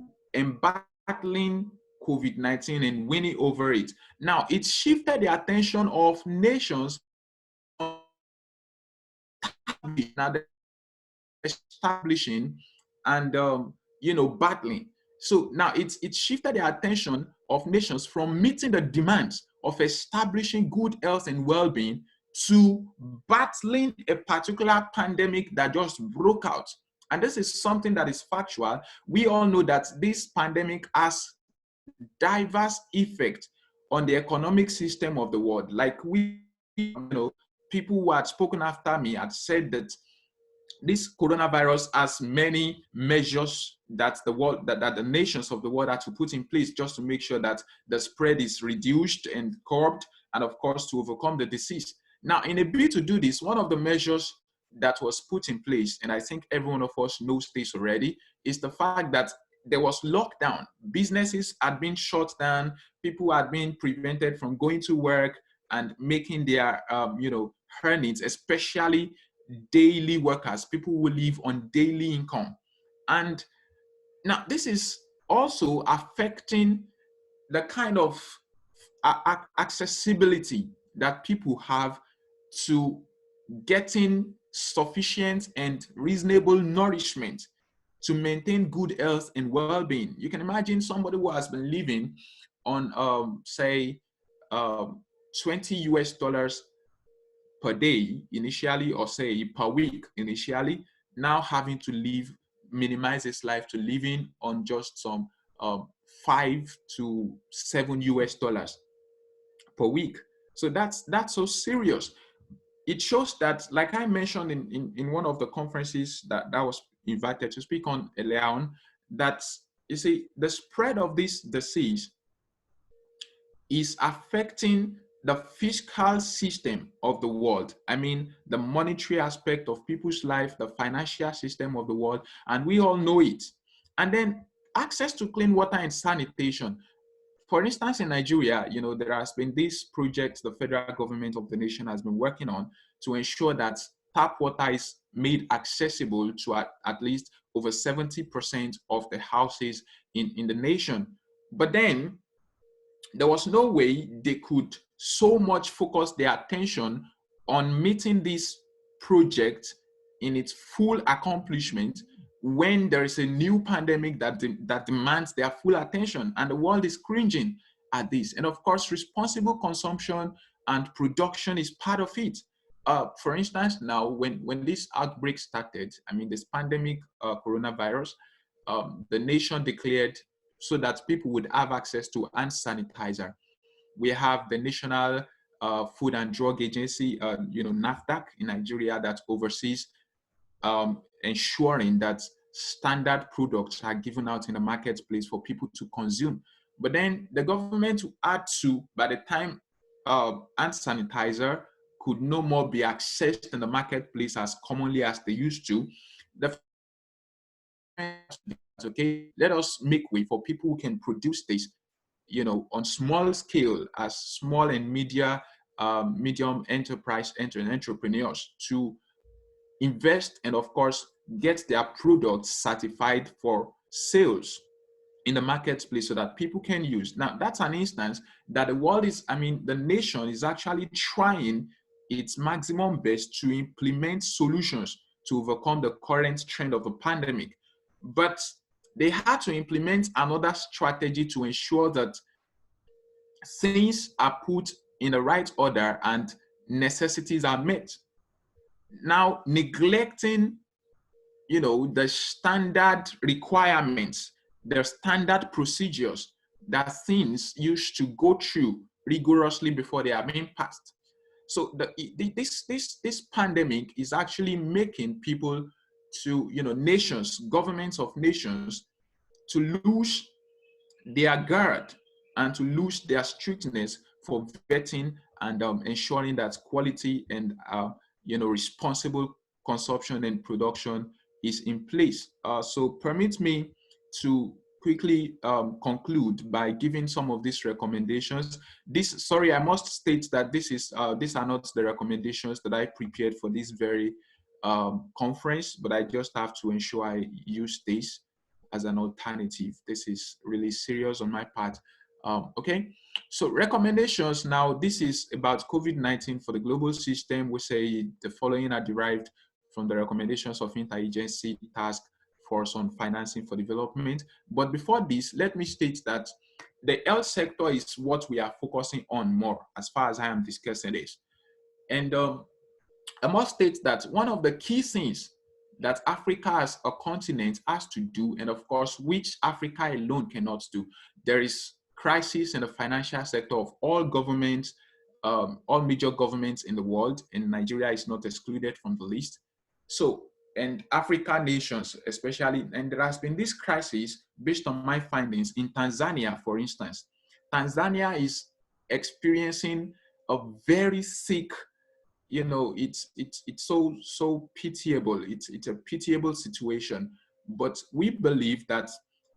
battling COVID-19 and winning over it. Now, it shifted the attention of nations now establishing and battling. So now it shifted the attention of nations from meeting the demands of establishing good health and well-being to battling a particular pandemic that just broke out. And this is something that is factual. We all know that this pandemic has diverse effect on the economic system of the world. Like people who had spoken after me had said that this coronavirus has many measures that the nations of the world had to put in place just to make sure that the spread is reduced and curbed, and of course to overcome the disease. Now, in a bid to do this, one of the measures that was put in place, and I think every one of us knows this already, is the fact that there was lockdown. Businesses had been shut down, people had been prevented from going to work and making their earnings, especially daily workers, people who live on daily income. And now this is also affecting the kind of accessibility that people have to getting sufficient and reasonable nourishment to maintain good health and well-being. You can imagine somebody who has been living on say $20 per day initially, or say per week initially, now having to minimize his life to living on just some $5 to $7 per week. So that's so serious. It shows that, like I mentioned in one of the conferences that was invited to speak on earlier on, that you see the spread of this disease is affecting the fiscal system of the world. I mean, the monetary aspect of people's life, the financial system of the world, and we all know it. And then access to clean water and sanitation. For instance, in Nigeria, there has been this project the federal government of the nation has been working on to ensure that tap water is made accessible to at least over 70% of the houses in the nation. But then there was no way they could so much focus their attention on meeting this project in its full accomplishment when there is a new pandemic that demands their full attention, and the world is cringing at this. And of course, responsible consumption and production is part of it. For instance, now when this outbreak started, I mean this pandemic coronavirus, the nation declared so that people would have access to hand sanitizer. We have the National Food and Drug Agency, NAFDAC in Nigeria, that oversees ensuring that standard products are given out in the marketplace for people to consume. But then the government had to, by the time hand sanitizer could no more be accessed in the marketplace as commonly as they used to, okay, let us make way for people who can produce this, on small scale, as small and medium enterprise entrepreneurs to invest and of course get their products certified for sales. in the marketplace so that people can use. Now, that's an instance that the world is, the nation is actually trying its maximum best to implement solutions to overcome the current trend of the pandemic. But they had to implement another strategy to ensure that things are put in the right order and necessities are met. Now, neglecting, the standard requirements, the standard procedures that things used to go through rigorously before they are being passed. So this pandemic is actually making people to, nations, governments of nations, to lose their guard and to lose their strictness for vetting and ensuring that quality and responsible consumption and production is in place. So permit me to quickly conclude by giving some of these recommendations. I must state that these are not the recommendations that I prepared for this very conference, but I just have to ensure I use this as an alternative. This is really serious on my part. Okay, so recommendations now, this is about COVID-19 for the global system. We say the following are derived from the recommendations of Interagency Task Force on Financing for Development. But before this, let me state that the health sector is what we are focusing on more as far as I am discussing this. And I must state that one of the key things that Africa as a continent has to do, and of course, which Africa alone cannot do, there is crisis in the financial sector of all governments, all major governments in the world, and Nigeria is not excluded from the list. So, and African nations especially, and there has been this crisis based on my findings in Tanzania, for instance. Tanzania is experiencing a very sick, it's so pitiable. It's a pitiable situation. But we believe that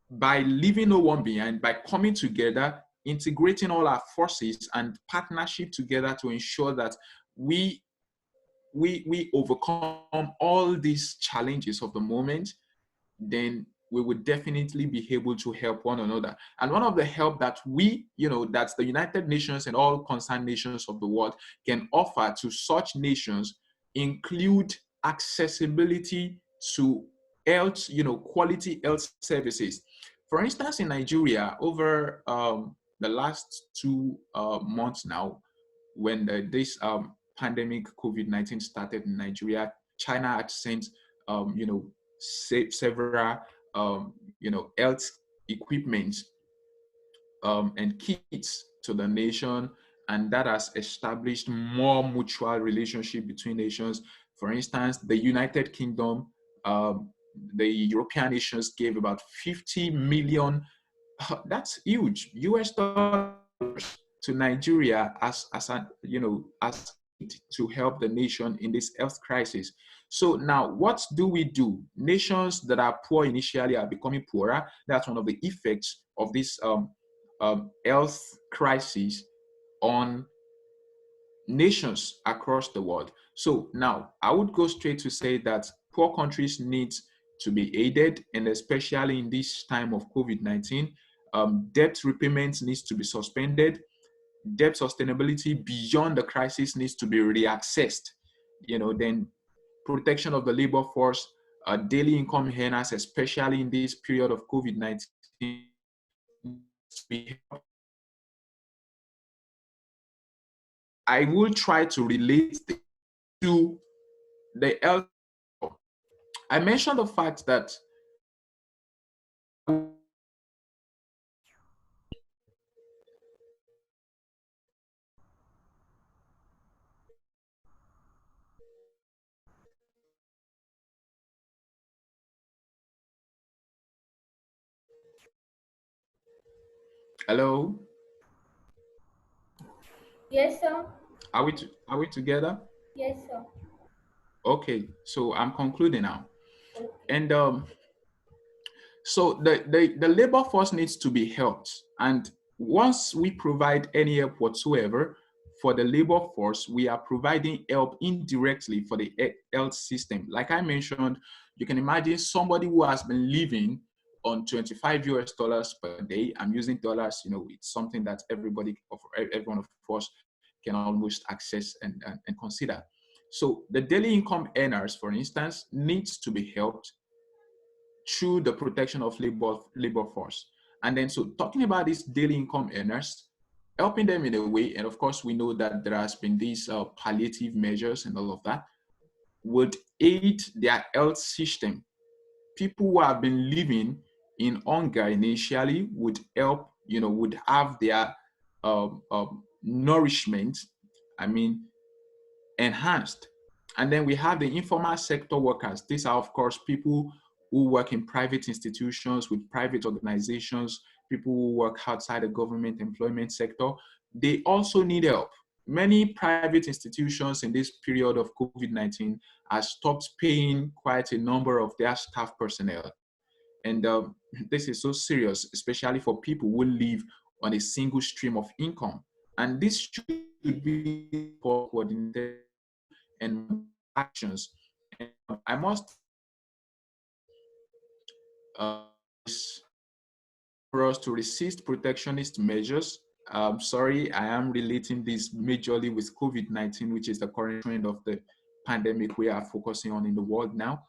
by leaving no one behind, by coming together, integrating all our forces and partnership together to ensure that we overcome all these challenges of the moment, then we would definitely be able to help one another. And one of the help that that the United Nations and all concerned nations of the world can offer to such nations include accessibility to health, quality health services. For instance, in Nigeria, over the last 2 months now, when this pandemic COVID-19 started in Nigeria, China had sent, several, health equipment and kits to the nation, and that has established more mutual relationship between nations. For instance, the United Kingdom, the European nations gave about 50 million, that's huge, US dollars to Nigeria as to help the nation in this health crisis. So now, what do we do? Nations that are poor initially are becoming poorer. That's one of the effects of this health crisis on nations across the world. So now, I would go straight to say that poor countries need to be aided, and especially in this time of COVID-19, debt repayment needs to be suspended. Debt sustainability beyond the crisis needs to be reassessed. Then protection of the labor force, daily income earners, especially in this period of COVID-19. I will try to relate to the health. I mentioned the fact that hello? Yes, sir. Are we together? Yes, sir. Okay, so I'm concluding now. And so the labor force needs to be helped. And once we provide any help whatsoever for the labor force, we are providing help indirectly for the health system. Like I mentioned, you can imagine somebody who has been living on $25 per day. I'm using dollars, it's something that everyone of us can almost access and consider. So the daily income earners, for instance, needs to be helped through the protection of labor force. And then, so talking about these daily income earners, helping them in a way, and of course, we know that there has been these palliative measures and all of that, would aid their health system. People who have been living in hunger initially would help, would have their nourishment, enhanced. And then we have the informal sector workers. These are, of course, people who work in private institutions with private organizations, people who work outside the government employment sector. They also need help. Many private institutions in this period of COVID-19 have stopped paying quite a number of their staff personnel. And this is so serious, especially for people who live on a single stream of income. And this should be coordinated and actions. And I must for us to resist protectionist measures. Sorry, I am relating this majorly with COVID-19, which is the current trend of the pandemic we are focusing on in the world now.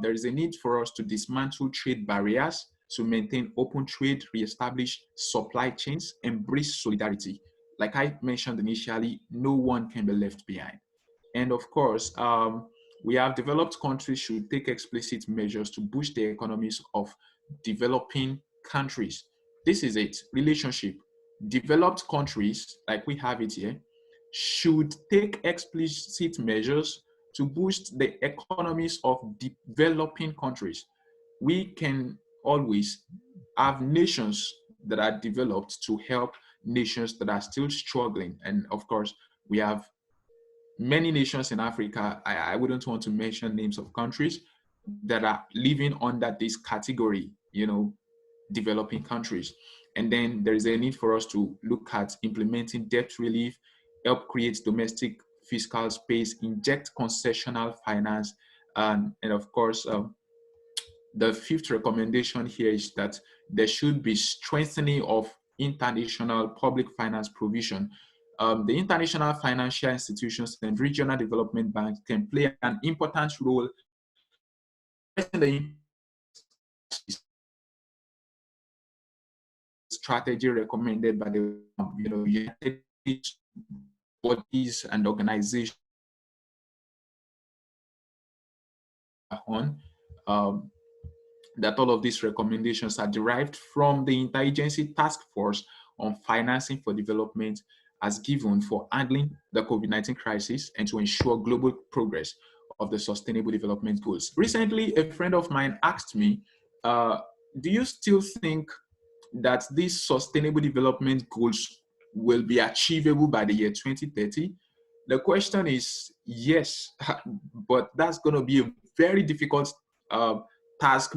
There is a need for us to dismantle trade barriers, to maintain open trade, reestablish supply chains, embrace solidarity. Like I mentioned initially, no one can be left behind. And of course, we have developed countries should take explicit measures to boost the economies of developing countries. This is it, relationship. Developed countries, like we have it here, should take explicit measures to boost the economies of developing countries. We can always have nations that are developed to help nations that are still struggling. And of course, we have many nations in Africa, I wouldn't want to mention names of countries that are living under this category, developing countries. And then there is a need for us to look at implementing debt relief, help create domestic fiscal space, inject concessional finance, and of course, the fifth recommendation here is that there should be strengthening of international public finance provision. The international financial institutions and regional development banks can play an important role in the strategy recommended by the United States bodies and organizations on. That all of these recommendations are derived from the Interagency Task Force on Financing for Development as given for handling the COVID-19 crisis and to ensure global progress of the Sustainable Development Goals. Recently, a friend of mine asked me, do you still think that these Sustainable Development Goals will be achievable by the year 2030? The question is yes, but that's going to be a very difficult task